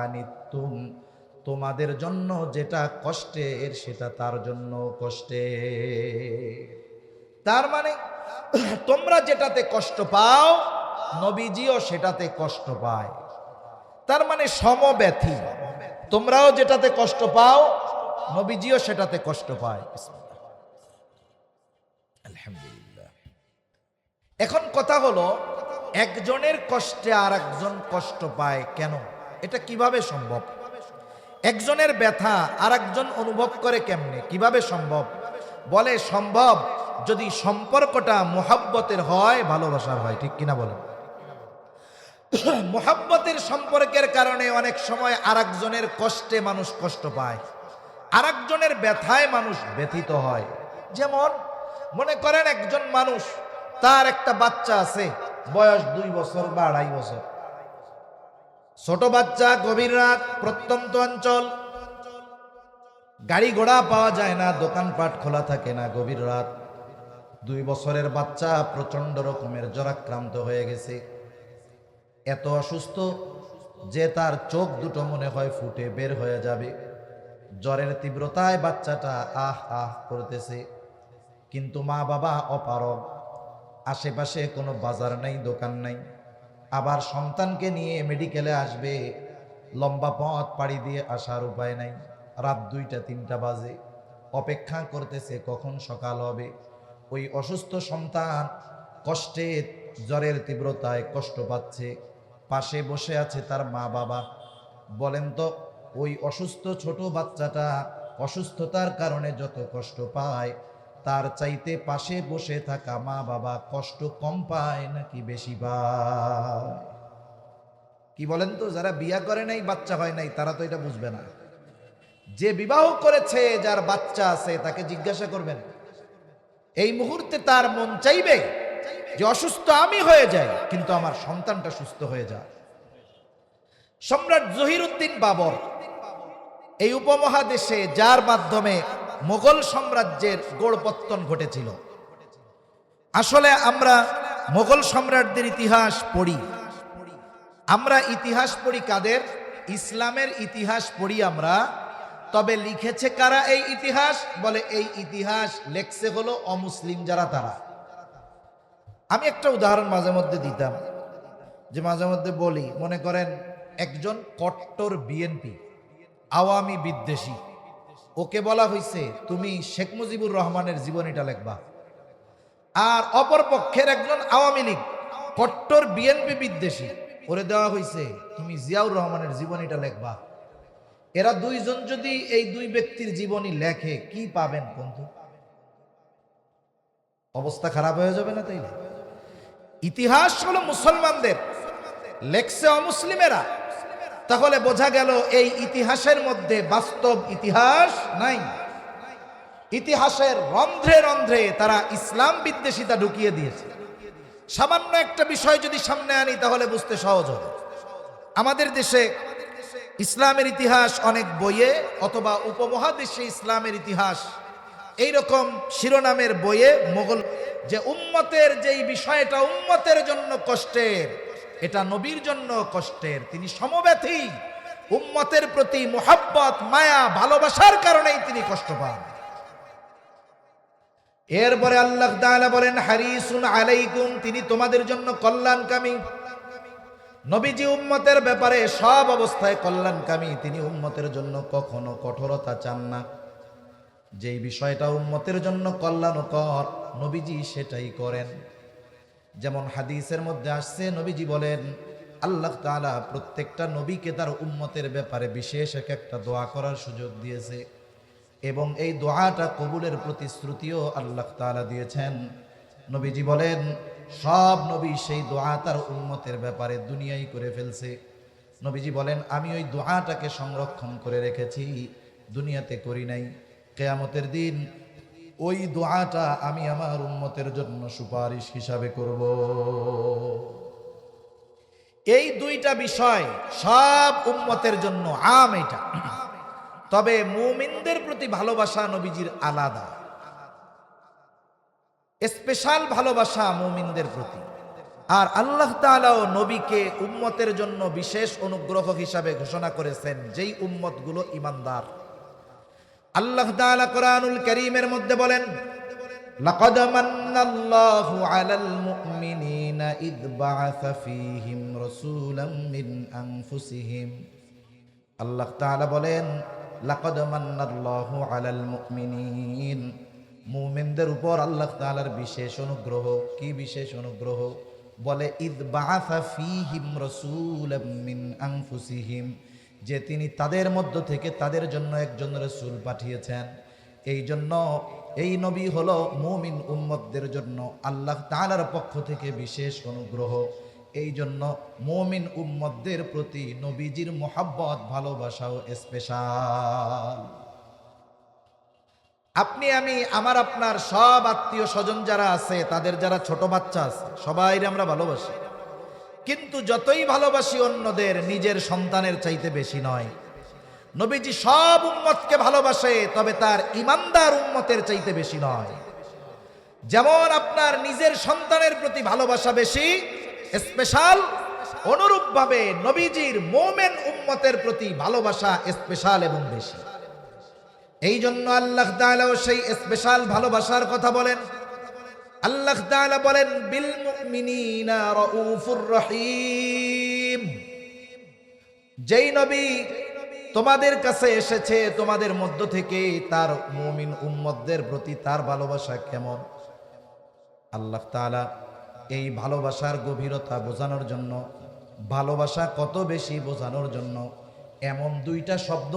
S1: আনিতুম, তোমাদের জন্য যেটা কষ্টের সেটা তার জন্য কষ্টের। তার মানে তোমরা যেটাতে কষ্ট পাও নবীজিও সেটাতে কষ্ট পায়। তার মানে সমব্যথী, তোমরাও যেটাতে কষ্ট পাও নবীজিও সেটাতে কষ্ট পায়। আলহামদুলিল্লাহ। এখন কথা হলো, একজনের কষ্টে আর একজন কষ্ট পায় কেন? এটা কিভাবে সম্ভব? একজনের ব্যথা আর একজন অনুভব করে কেমনে? কিভাবে সম্ভব? বলে সম্ভব যদি সম্পর্কটা মুহাব্বতের হয়, ভালোবাসার হয়, ঠিক কিনা বলেন? মুহাব্বতের সম্পর্কের কারণে অনেক সময় আরেকজনের কষ্টে মানুষ কষ্ট পায়, আরেকজনের ব্যথায় মানুষ ব্যথিত হয়। যেমন মনে করেন একজন মানুষ, তার একটা বাচ্চা আছে, বয়স 2 বছর বা 2.5 বছর, ছোট বাচ্চা, গভীর রাত, প্রত্যন্ত অঞ্চল, গাড়ি ঘোড়া পাওয়া যায় না, দোকানপাট খোলা থাকে না, গভীর রাত। 2 বছরের বাচ্চা প্রচন্ড রকমের জ্বরাক্রান্ত হয়ে গেছে, এত অসুস্থ যে তার চোখ দুটো মনে হয় ফুটে বের হয়ে যাবে। জ্বরের তীব্রতায় বাচ্চাটা আহ আহ করতেছে, কিন্তু মা বাবা অপারগ, আশেপাশে কোনো বাজার নাই, দোকান নাই, আবার সন্তানকে নিয়ে মেডিকেলে আসবে, লম্বা পথ পাড়ি দিয়ে আসার উপায় নাই। রাত 2টা-3টা বাজে, অপেক্ষা করতেছে কখন সকাল হবে। ওই অসুস্থ সন্তান কষ্টে, জ্বরের তীব্রতায় কষ্ট পাচ্ছে, পাশে বসে আছে তার মা বাবা। বলেন তো, ওই অসুস্থ ছোট বাচ্চাটা অসুস্থতার কারণে যত কষ্ট পায়, তার চাইতে পাশে বসে থাকা মা বাবা কষ্ট কম পায় নাকি বেশি পায়? কি বলেন তো? যারা বিয়া করে নাই, বাচ্চা হয় নাই, তারা তো এটা বুঝবে না। যে বিবাহ করেছে, যার বাচ্চা আছে, তাকে জিজ্ঞাসা করবেন, এই মুহূর্তে তার মন চাইবে যে অসুস্থ আমি হয়ে যাই, কিন্তু আমার সন্তানটা সুস্থ হয়ে যায়। সম্রাট জহিরুদ্দিন বাবর এই উপমহাদেশে, যার মাধ্যমে মোগল সাম্রাজ্যের গোড়পত্তন ঘটেছিল। আসলে আমরা মোগল সম্রাটদের ইতিহাস পড়ি, আমরা ইতিহাস পড়ি কাদের? ইসলামের ইতিহাস পড়ি আমরা, তবে লিখেছে কারা এই ইতিহাস? বলে এই ইতিহাস লেখছে হলো অমুসলিম যারা তারা। আমি একটা উদাহরণ মাঝে মধ্যে দিতাম, যে মাঝে মধ্যে বলি, মনে করেন একজন কট্টর বিএনপি আওয়ামী বিদ্বেষী, ওকে বলা হয়েছে তুমি শেখ মুজিবুর রহমানের জীবনীটা লিখবা। আর অপর পক্ষের একজন আওয়ামী লীগ কট্টর বিএনপি বিদ্বেষী, ওরে দেওয়া হয়েছে তুমি জিয়াউর রহমানের জীবনীটা লিখবা। এরা দুইজন যদি এই দুই ব্যক্তির জীবনী লেখে, কি পাবেন বন্ধু? অবস্থা খারাপ হয়ে যাবে না? তাইলে ইতিহাস হলো মুসলমানদের, লেখছে অমুসলিমেরা। তাহলে বোঝা গেল এই ইতিহাসের মধ্যে বাস্তব ইতিহাস নাই। ইতিহাসের রন্ধ্রে রন্ধ্রে তারা ইসলাম বিদ্বেষিতা ঢুকিয়ে দিয়েছে। সামান্য একটা বিষয় যদি সামনে আনি তাহলে বুঝতে সহজ হবে। আমাদের দেশে ইসলামের ইতিহাস অনেক বইয়ে অথবা উপমহাদেশে ইসলামের ইতিহাস এইরকম শিরোনামের বইয়ে মোগল, যে উম্মতের যেই বিষয়টা উম্মতের জন্য কষ্টের, এটা নবীর জন্য কষ্টের। তিনি সমব্যথী, উম্মতের প্রতি মুহাব্বত মায়া ভালোবাসার কারণেই তিনি কষ্ট পান। এরপরে আল্লাহ তাআলা বলেন হারিসুন আলাইকুম, তিনি তোমাদের জন্য কল্যাণকামী। নবীজি উম্মতের ব্যাপারে সব অবস্থায় কল্যাণকামী, তিনি উম্মতের জন্য কখনো কঠোরতা চান না। যেই বিষয়টা উম্মতের জন্য কল্যাণকর নবীজি সেটাই করেন। যেমন হাদিসের মধ্যে আসছে, নবীজি বলেন আল্লাহ তাআলা প্রত্যেকটা নবীকে তার উম্মতের ব্যাপারে বিশেষ একটা দোয়া করার সুযোগ দিয়েছে, এবং এই দোয়াটা কবুলের প্রতিশ্রুতিও আল্লাহ তাআলা দিয়েছেন। নবীজি বলেন সব নবী সেই দোয়া তার উম্মতের ব্যাপারে দুনিয়ায় করে ফেলছে। নবীজি বলেন আমি ওই দোয়াটাকে সংরক্ষণ করে রেখেছি, দুনিয়াতে করি নাই। কিয়ামতের দিন ওই দোয়াটা আমি আমার উম্মতের জন্য সুপারিশ হিসাবে করব। এই দুইটা বিষয় সব উম্মতের জন্য আম। এটা তবে মুমিনদের প্রতি ভালোবাসা নবীজির আলাদা, স্পেশাল ভালোবাসা মুমিনদের প্রতি। আর আল্লাহ তাআলাও নবীকে উম্মতের জন্য বিশেষ অনুগ্রহ হিসাবে ঘোষণা করেছেন, যেই উম্মতগুলো ঈমানদার। আল্লাহ তাআলা কোরআনুল কারীমের মধ্যে বলেন লাকাদ মান্নাল্লাহু আলাল মুমিনিনা ইয বাআসা ফীহিম রাসূলাম মিন আনফুসিহিম। আল্লাহ তাআলা বলেন লাকাদ মান্নাল্লাহু আলাল মুমিনিন, মুমিনদের উপর আল্লাহ তাআলার বিশেষ অনুগ্রহ। কি বিশেষ অনুগ্রহ? বলে ইয বাআসা ফীহিম রাসূলাম মিন আনফুসিহিম, যে তিনি তাদের মধ্য থেকে তাদের জন্য একজন রাসূল পাঠিয়েছেন। এই জন্য এই নবী হলো মুমিন উম্মতদের জন্য আল্লাহ তাআলার পক্ষ থেকে বিশেষ অনুগ্রহ। এই জন্য মুমিন উম্মতদের প্রতি নবীজির মুহাব্বত ভালোবাসাও স্পেশাল। আপনি আমি আমার আপনার সব আত্মীয় স্বজন যারা আছে, তাদের যারা ছোট বাচ্চা আছে, সবাই আমরা ভালোবাসি। কিন্তু যতই ভালোবাসি অন্যদের, নিজের সন্তানের চাইতে বেশি নয়। নবীজি সব উম্মতকে ভালোবাসে, তবে তার ঈমানদার উম্মতের চাইতে বেশি নয়। যেমন আপনার নিজের সন্তানের প্রতি ভালোবাসা বেশি, স্পেশাল, অনুরূপভাবে নবীজির মুমিন উম্মতের প্রতি ভালোবাসা স্পেশাল এবং বেশি। এই জন্য আল্লাহ তাআলাও সেই স্পেশাল ভালোবাসার কথা বলেন। আল্লাহ তাআলা বলেন বিল মুমিনিনা রাউফুর রহিম। যেই নবী তোমাদের কাছে এসেছে, তোমাদের মধ্য থেকে তার মুমিন উম্মতদের প্রতি তার ভালোবাসা কেমন। আল্লাহ তাআলা এই ভালোবাসার গভীরতা বোঝানোর জন্য, ভালোবাসা কত বেশি বোঝানোর জন্য এমন দুইটা শব্দ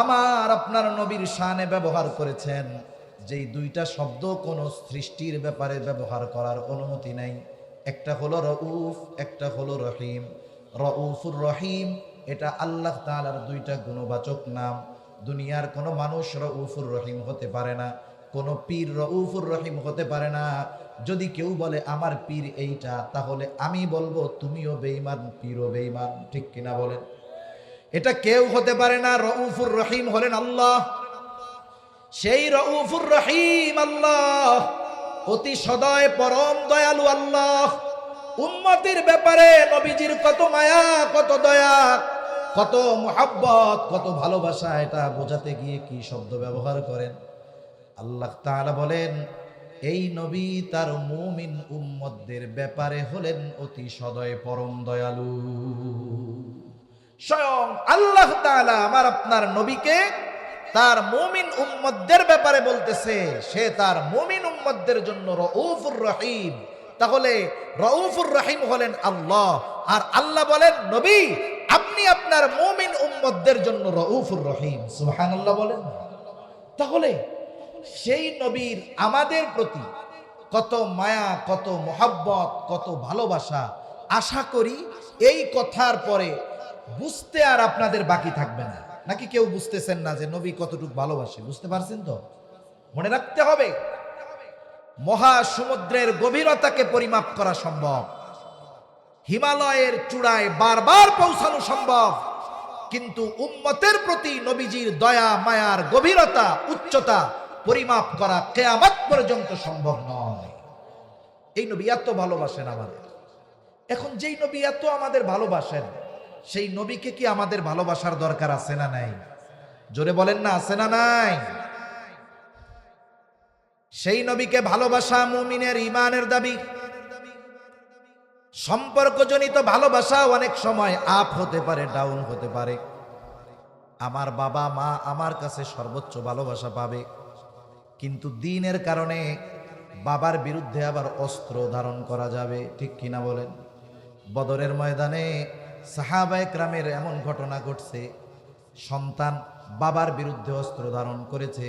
S1: আমার আপনার নবীর শানে ব্যবহার করেছেন, যেই দুইটা শব্দ কোন সৃষ্টির ব্যাপারে ব্যবহার করার অনুমতি নাই। একটা হলো রউফ, একটা হলো রহিম। রউফুর রহিম এটা আল্লাহ তাআলার দুইটা গুণবাচক নাম। দুনিয়ার কোনো মানুষ রউফুর রহিম হতে পারে না, কোনো পীর রউফুর রহিম হতে পারে না। যদি কেউ বলে আমার পীর এইটা, তাহলে আমি বলবো তুমিও বেঈমান, পীরও বেঈমান। ঠিক কিনা বলেন? এটা কেউ হতে পারে না। রউফুর রহিম হলেন আল্লাহ। সেই রউফুর রহিম আল্লাহ, অতি সদয় পরম দয়ালু আল্লাহ। উম্মতের ব্যাপারে নবীজির কত মায়া, কত দয়া, কত মুহাব্বত, কত ভালোবাসা, এটা বোঝাতে গিয়ে কি শব্দ ব্যবহার করেন। আল্লাহ তাআলা বলেন এই নবী তার মুমিন উম্মতদের ব্যাপারে হলেন অতি সদয় পরম দয়ালু। স্বয়ং আল্লাহ তাআলা আমার আপনার নবীকে তার মুমিন উম্মতদের ব্যাপারে বলতেছে সে তার মুমিন উম্মতদের জন্য রউফুর রহিম। তাহলে রউফুর রহিম হলেন আল্লাহ, আর আল্লাহ বলেন নবী আপনি আপনার মুমিন উম্মতদের জন্য রউফুর রহিম। সুবহানাল্লাহ বলেন। তাহলে সেই নবীর আমাদের প্রতি কত মায়া, কত মোহাব্বত, কত ভালোবাসা। আশা করি এই কথার পরে বুঝতে আর আপনাদের বাকি থাকবে না। নাকি কেউ বুঝতেছেন না যে নবী কতটুকু ভালোবাসে? বুঝতে পারছেন তো? মনে রাখতে হবে মহাসমুদ্রের গভীরতাকে পরিমাপ করা সম্ভব, হিমালয়ের চূড়ায় বারবার পৌঁছানো সম্ভব, কিন্তু উম্মতের প্রতি নবীজির দয়া মায়ার গভীরতা উচ্চতা পরিমাপ করা কিয়ামত পর্যন্ত সম্ভব নয়। এই নবী এত ভালোবাসেন আমাদের। এখন যেই নবী এত আমাদের ভালোবাসেন, সেই নবীকে কি আমাদের ভালোবাসার দরকার আছে না নাই? জোরে বলেন না, আছে না নাই? সেই নবীকে ভালোবাসা মুমিনের ঈমানের দাবি। সম্পর্কজনিত ভালোবাসা অনেক সময় আপ হতে পারে, ডাউন হতে পারে। আমার বাবা মা আমার কাছে সর্বোচ্চ ভালোবাসা পাবে, কিন্তু দ্বীনের কারণে বাবার বিরুদ্ধে আবার অস্ত্র ধারণ করা যাবে, ঠিক কিনা বলেন? বদরের ময়দানে সাহাবায়ে কেরামের এমন ঘটনা ঘটছে, সন্তান বাবার বিরুদ্ধে অস্ত্র ধারণ করেছে।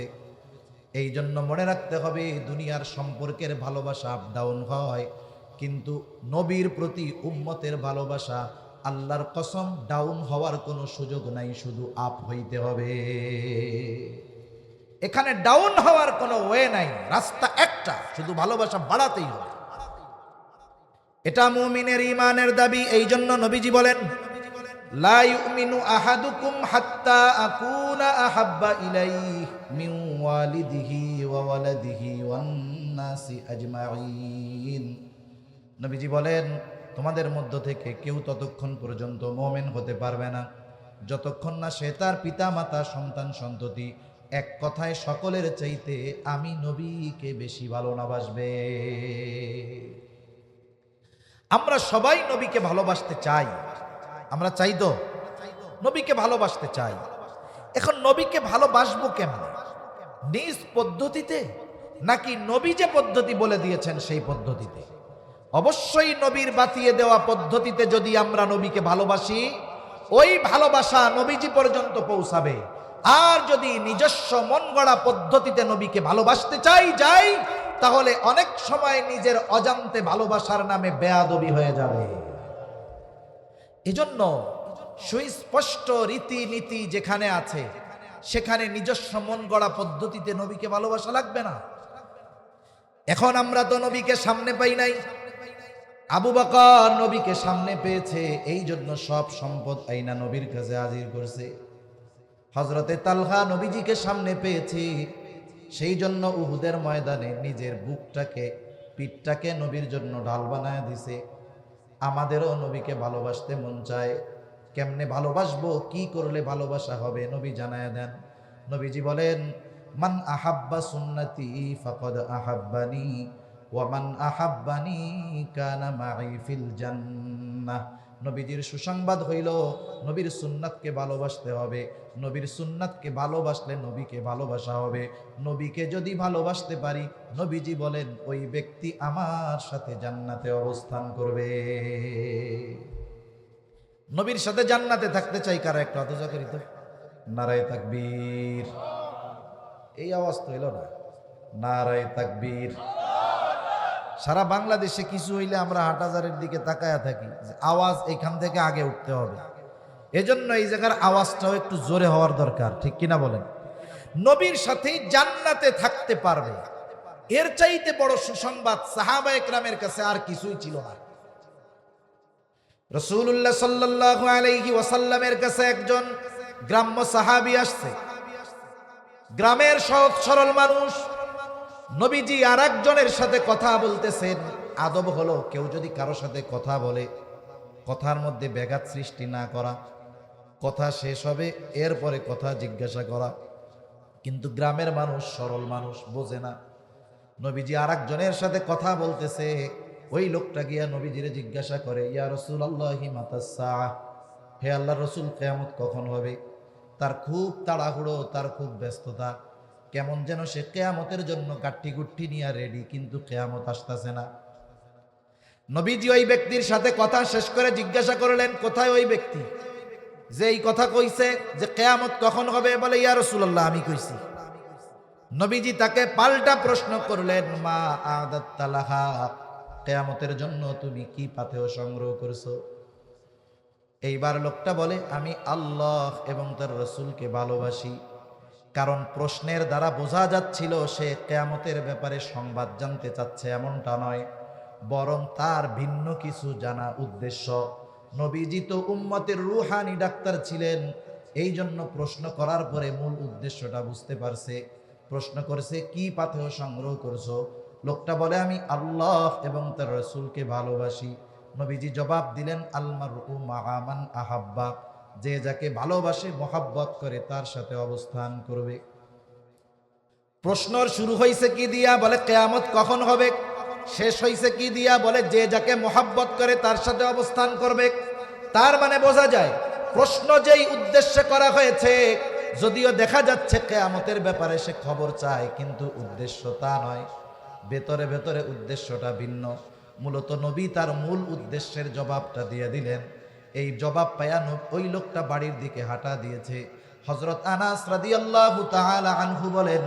S1: এই জন্য মনে রাখতে হবে দুনিয়ার সম্পর্কের ভালোবাসা আপ ডাউন হয়, কিন্তু নবীর প্রতি উম্মতের ভালোবাসা আল্লাহর কসম ডাউন হওয়ার কোনো সুযোগ নাই, শুধু আপ হইতে হবে। এখানে ডাউন হওয়ার কোনো ওয়ে নাই, রাস্তা একটা, শুধু ভালোবাসা বাড়াতেই হবে। এটা মুমিনের ঈমানের দাবি। এই জন্য নবীজি বলেন লা ইউমিনু আহাদুকুম হাত্তা আকুনা আহাব্বা ইলাইহি মিন ওয়ালিদিহি ওয়া ওয়ালাদিহি ওয়ান নাসি আজমাইন। নবীজি বলেন তোমাদের মধ্য থেকে কেউ ততক্ষণ পর্যন্ত মুমিন হতে পারবে না যতক্ষণ না সে তার পিতা মাতা সন্তান সন্ততি এক কথায় সকলের চাইতে আমি নবীকে বেশি ভালোবাসবে। আমরা সবাই নবীকে ভালোবাসতে চাই, আমরা চাই তো নবীকে ভালোবাসতে চাই। এখন নবীকে ভালোবাসবো কেমন? নিজ পদ্ধতিতে, নাকি নবী যে পদ্ধতি বলে দিয়েছেন সেই পদ্ধতিতে? অবশ্যই নবীর বাতিয়ে দেওয়া পদ্ধতিতে যদি আমরা নবীকে ভালোবাসি, ওই ভালোবাসা নবীজি পর্যন্ত পৌঁছাবে। আর যদি নিজস্ব মন গড়া পদ্ধতিতে নবীকে ভালোবাসতে যাই, তাহলে অনেক সময় নিজের অজান্তে ভালোবাসার নামে বেয়াদবি হয়ে যাবে। এজন্য সুস্পষ্ট রীতিনীতি যেখানে আছে সেখানে নিজস্ব মন গড়া পদ্ধতিতে নবীকে ভালোবাসা লাগবে না। এখন আমরা তো নবীকে সামনে পাই নাই, আবু বকর নবীকে সামনে পেয়েছে, এই জন্য সব সম্পদ আইনা নবীর কাছে হাজির করছে। হযরতে তালহা নবীজিকে সামনে পেয়েছে, সেই জন্য উহুদের ময়দানে নিজের বুকটাকে পিঠটাকে নবীর জন্য ঢাল বানায় দিছে। আমাদেরও নবীকে ভালোবাসতে মন চায়, কেমনে ভালোবাসবো, কি করলে ভালোবাসা হবে নবী জানায় দেন। নবীজি বলেন মান আহাব্বা সুন্নতি ফাকাদ আহাব্বানি ওয়া মান আহাব্বানি কানা মাই ফিল জান্নাহ। নবীজির সুসংবাদ হইল নবীর সুন্নাতকে ভালোবাসতে হবে, নবীর সুন্নাতকে ভালোবাসলে নবীকে ভালোবাসা হবে। নবীকে যদি ভালোবাসতে পারি, নবীজি বলেন ওই ব্যক্তি আমার সাথে জান্নাতে অবস্থান করবে। নবীর সাথে জান্নাতে থাকতে চাই কারা? একটা হাত উঁচা করি তো, নারায়ে তাকবীর। এই আওয়াজ তো এলো না, নারায়ে তাকবীর। সারা বাংলাদেশে কিছু হইলে আমরা হাটহাজারের দিকে তাকায়া থাকি, আওয়াজ এখান থেকে আগে উঠতে হবে। এজন্য এই জায়গার আওয়াজটাও একটু জোরে হওয়ার দরকার, ঠিক কিনা বলেন? নবীর সাথে জান্নাতে থাকতে পারবে, এর চাইতে বড় সুসংবাদ সাহাবায়ে কেরামের কাছে আর কিছুই ছিল না। রাসূলুল্লাহ সাল্লাল্লাহু আলাইহি ওয়াসাল্লামের কাছে একজন গ্রাম্য সাহাবী আসছে, গ্রামের সহজ সরল মানুষ। নবীজি আর একজনের সাথে কথা বলতেছেন। আদব হলো কেউ যদি কারো সাথে কথা বলে কথার মধ্যে ব্যাঘাত সৃষ্টি না করা, কথা শেষ হবে, এরপরে কথা জিজ্ঞাসা করা। কিন্তু গ্রামের মানুষ, সরল মানুষ বোঝে না। নবীজি আর একজনের সাথে কথা বলতেছে, ওই লোকটা গিয়া নবীজিরে জিজ্ঞাসা করে, ইয়া রাসূলুল্লাহি মাতাস সাআহ, হে আল্লাহর রাসূল, কিয়ামত কখন হবে? তার খুব তাড়াহুড়ো, তার খুব ব্যস্ততা, কেমন যেন সে কিয়ামতের জন্য গাঠি গুঠি নিয়ে রেডি, কিন্তু কিয়ামত আসতেছে না। নবীজি ওই ব্যক্তির সাথে কথা শেষ করে জিজ্ঞাসা করলেন, কোথায় ওই ব্যক্তি যে এই কথা কইছে যে কিয়ামত কখন হবে? বলে, ইয়া রাসূলুল্লাহ, আমি কইছি। নবীজি তাকে পাল্টা প্রশ্ন করলেন, মা আদাত্তা লাহা, কিয়ামতের জন্য তুমি কি পাথেয় সংগ্রহ করছো? এইবার লোকটা বলে, আমি আল্লাহ এবং তার রাসূলকে ভালোবাসি। কারণ প্রশ্নের দ্বারা বোঝা যাচ্ছিল সে কিয়ামতের ব্যাপারে সংবাদ জানতে চাচ্ছে, এমনটা নয়, বরং তার ভিন্ন কিছু জানা উদ্দেশ্য। নবীজি তো উম্মতের রুহানি ডাক্তার ছিলেন, এই জন্য প্রশ্ন করার পরে মূল উদ্দেশ্যটা বুঝতে পারছে। প্রশ্ন করছে, কি পাথেয় সংগ্রহ করছো? লোকটা বলে, আমি আল্লাহ এবং তার রাসূলকে ভালোবাসি। নবীজি জবাব দিলেন, আল মারউ মাআ মান আহাব্বা, যে যাকে ভালোবাসে, মহাব্বত করে, তার সাথে অবস্থান করবে। প্রশ্ন শুরু হয়েছে কি দিয়া? বলে কিয়ামত কখন হবে। শেষ হয়েছে কি দিয়া? বলে যে যাকে মহাব্বত করে তার সাথে অবস্থান করবে। তার মানে বোঝা যায় প্রশ্ন যেই উদ্দেশ্যে করা হয়েছে, যদিও দেখা যাচ্ছে কিয়ামতের ব্যাপারে সে খবর চায়, কিন্তু উদ্দেশ্য তা নয়, ভেতরে ভেতরে উদ্দেশ্যটা ভিন্ন। মূলত নবী তার মূল উদ্দেশ্যের জবাবটা দিয়ে দিলেন। এই জবাব পায়া ওই লোকটা বাড়ির দিকে হাঁটা দিয়েছে। হযরত আনাস রাদিয়াল্লাহু তাআলা আনহু বলেন,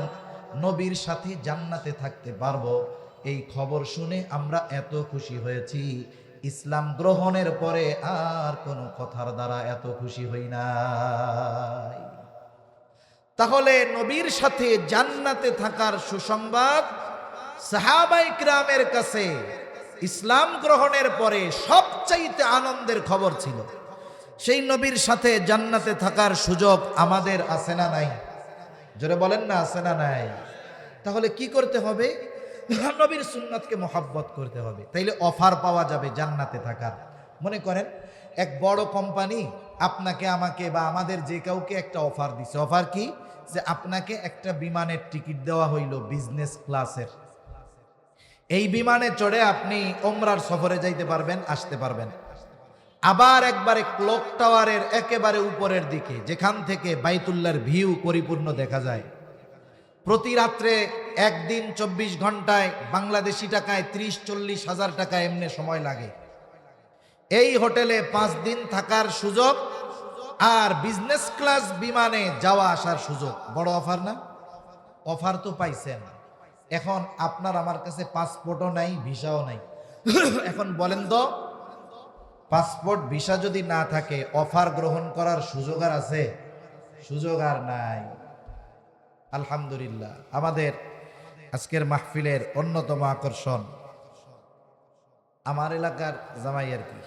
S1: নবীর সাথে জান্নাতে থাকতে পারবো, এই খবর শুনে আমরা এত খুশি হয়েছি, ইসলাম গ্রহণের পরে আর কোনো কথার দ্বারা এত খুশি হই নাই। তাহলে নবীর সাথে জান্নাতে থাকার সুসংবাদ সাহাবায়ে কিরামের কাছে ইসলাম গ্রহণের পরে সবচাইতে আনন্দের খবর ছিল। সেই নবীর সাথে জান্নাতে থাকার সুযোগ আমাদের আছে না নাই? জোরে বলেন না, আছে না নাই? তাহলে কি করতে হবে? নবীর সুন্নাতকে মহব্বত করতে হবে, তাইলে অফার পাওয়া যাবে জান্নাতে থাকার। মনে করেন এক বড় কোম্পানি আপনাকে, আমাকে বা আমাদের যে কাউকে একটা অফার দিছে। অফার কি? যে আপনাকে একটা বিমানের টিকিট দেওয়া হইল বিজনেস ক্লাসের। এই বিমানে চড়ে আপনি ওমরার সফরে যাইতে পারবেন, আসতে পারবেন। আবার একবারে ক্লক টাওয়ারের একেবারে উপরের দিকে, যেখান থেকে বাইতুল্লাহর ভিউ পরিপূর্ণ দেখা যায়। প্রতি রাত্রে একদিন 24 ঘন্টায় বাংলাদেশি টাকায় 30-40 হাজার টাকা এমনি সময় লাগে। এই হোটেলে 5 দিন থাকার সুযোগ আর বিজনেস ক্লাস বিমানে যাওয়া আসার সুযোগ। বড় অফার না? অফার তো পাইছেন। এখন আপনার আমার কাছে পাসপোর্টও নাই, ভিসাও নাই। এখন বলেন তো, পাসপোর্ট ভিসা যদি না থাকে অফার গ্রহণ করার সুযোগ আর আছে? সুযোগ আর নাই। আলহামদুলিল্লাহ, আমাদের আজকের মাহফিলের অন্যতম আকর্ষণ আমার এলাকার জামাই আর কি,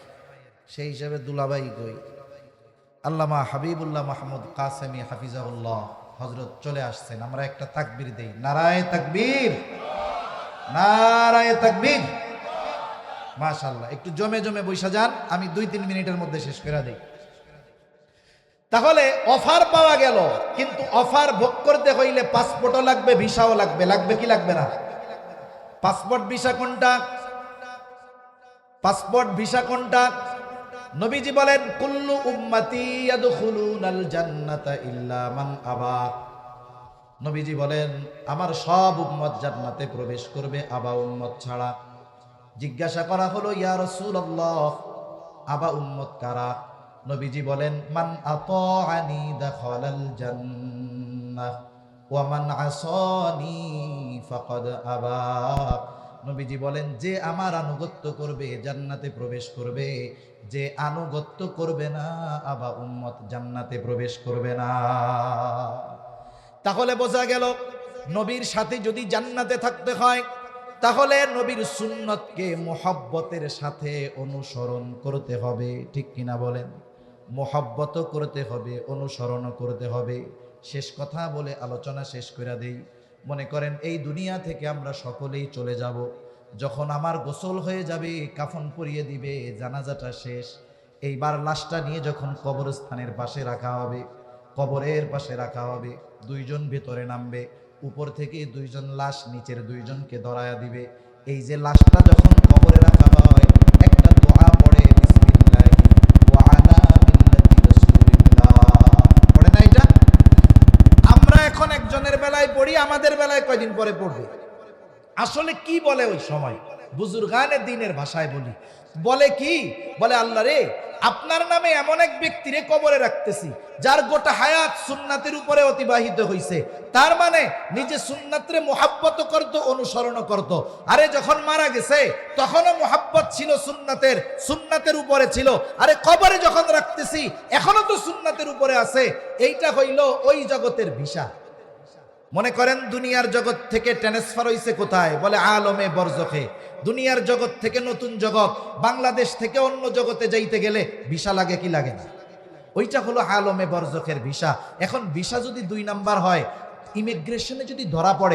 S1: সেই হিসাবে দুলাভাই কই, আল্লামা হাবিবুল্লাহ মাহমুদ কাসেমি হাফিজাহুল্লাহ হযরত চলে আসছেন। আমরা একটা তাকবীর দেই, নারায়ে তাকবীর, নারায়ে তাকবীর। মাশাআল্লাহ, একটু জমে জমে বৈশা যান, আমি 2-3 মিনিটের মধ্যে শেষ করে দেই। তাহলে অফার পাওয়া গেল, কিন্তু অফার ভোগ করতে হইলে পাসপোর্টও লাগবে, ভিসাও লাগবে। লাগবে কি লাগবে না? পাসপোর্ট ভিসা কোনটা? পাসপোর্ট ভিসা কোনটা? নবীজি বলেন, কুল্লু উম্মতি ইয়াদখুলুনাল জান্নাতা ইল্লা মান আবা। নবীজি বলেন, আমার সব উম্মত জান্নাতে প্রবেশ করবে, আবা উম্মত ছাড়া। জিজ্ঞাসা করা হলো, ইয়া রাসূলুল্লাহ, আবা উম্মত কারা? নবীজি বলেন, মান আতাআনি দাখালাল জান্নাহ ওয়া মান আসানি ফাকাদ আবা। নবীজি বলেন, যে আমার আনুগত্য করবে জান্নাতে প্রবেশ করবে, যে আনুগত্য করবে না, আবা উম্মত জান্নাতে প্রবেশ করবে না। তাহলে বোঝা গেল নবীর সাথে যদি জান্নাতে থাকতে হয়, তাহলে নবীর সুন্নতকে মোহাব্বতের সাথে অনুসরণ করতে হবে। ঠিক কিনা বলেন? মোহাব্বতও করতে হবে, অনুসরণও করতে হবে। শেষ কথা বলে আলোচনা শেষ করে দেই। মনে করেন এই দুনিয়া থেকে আমরা সকলেই চলে যাব। যখন আমার গোসল হয়ে যাবে, কাফন পরিয়ে দিবে, জানাজাটা শেষ, এইবার লাশটা নিয়ে যখন কবরস্থানের পাশে রাখা হবে, কবরের পাশে রাখা হবে, দুইজন ভেতরে নামবে, উপর থেকে দুইজন লাশ নিচের দুইজনকে ধরায়া দিবে। এই যে লাশটা যখন কবরে রাখা হয়, একটা দোয়া পড়ে, বিসমিল্লাহি ওয়া আলা মিল্লাতি রাসূলিল্লাহ, পড়ে না এটা? আমরা এখন একজনের বেলায় পড়ি, আমাদের বেলায় কয়দিন পরে পড়বে? আসলে কি বলে ওই সময়? বুজুর্গানে দ্বীনের ভাষায় বলি, বলে কি? বলে আল্লাহ রে, আপনার নামে এমন এক ব্যক্তিরে কবরে রাখতেছি যার গোটা হায়াত সুন্নাতের উপরে অতিবাহিত হইছে, তার মানে নিজে সুন্নাতরে মোহাব্বত করত, অনুসরণ করত। আরে যখন মারা গেছে তখনও মোহাব্বত ছিল সুন্নাতের, সুন্নাতের উপরে ছিল। আরে কবরে যখন রাখতেছি এখনো তো সুন্নাতের উপরে আছে। এইটা হইল ওই জগতের ভিসা। মনে করেন দুনিয়ার জগৎ থেকে ট্রান্সফার হইছে কোথায়? বলে আলমে বরজখে। দুনিয়ার জগৎ থেকে নতুন জগৎ, বাংলাদেশ থেকে অন্য জগতে যাইতে গেলে ভিসা লাগে কি লাগে না? ওইটা হলো আলমে বরজখের ভিসা। এখন ভিসা যদি 2 নাম্বার হয়, ইমিগ্রেশনে যদি ধরা পড়ে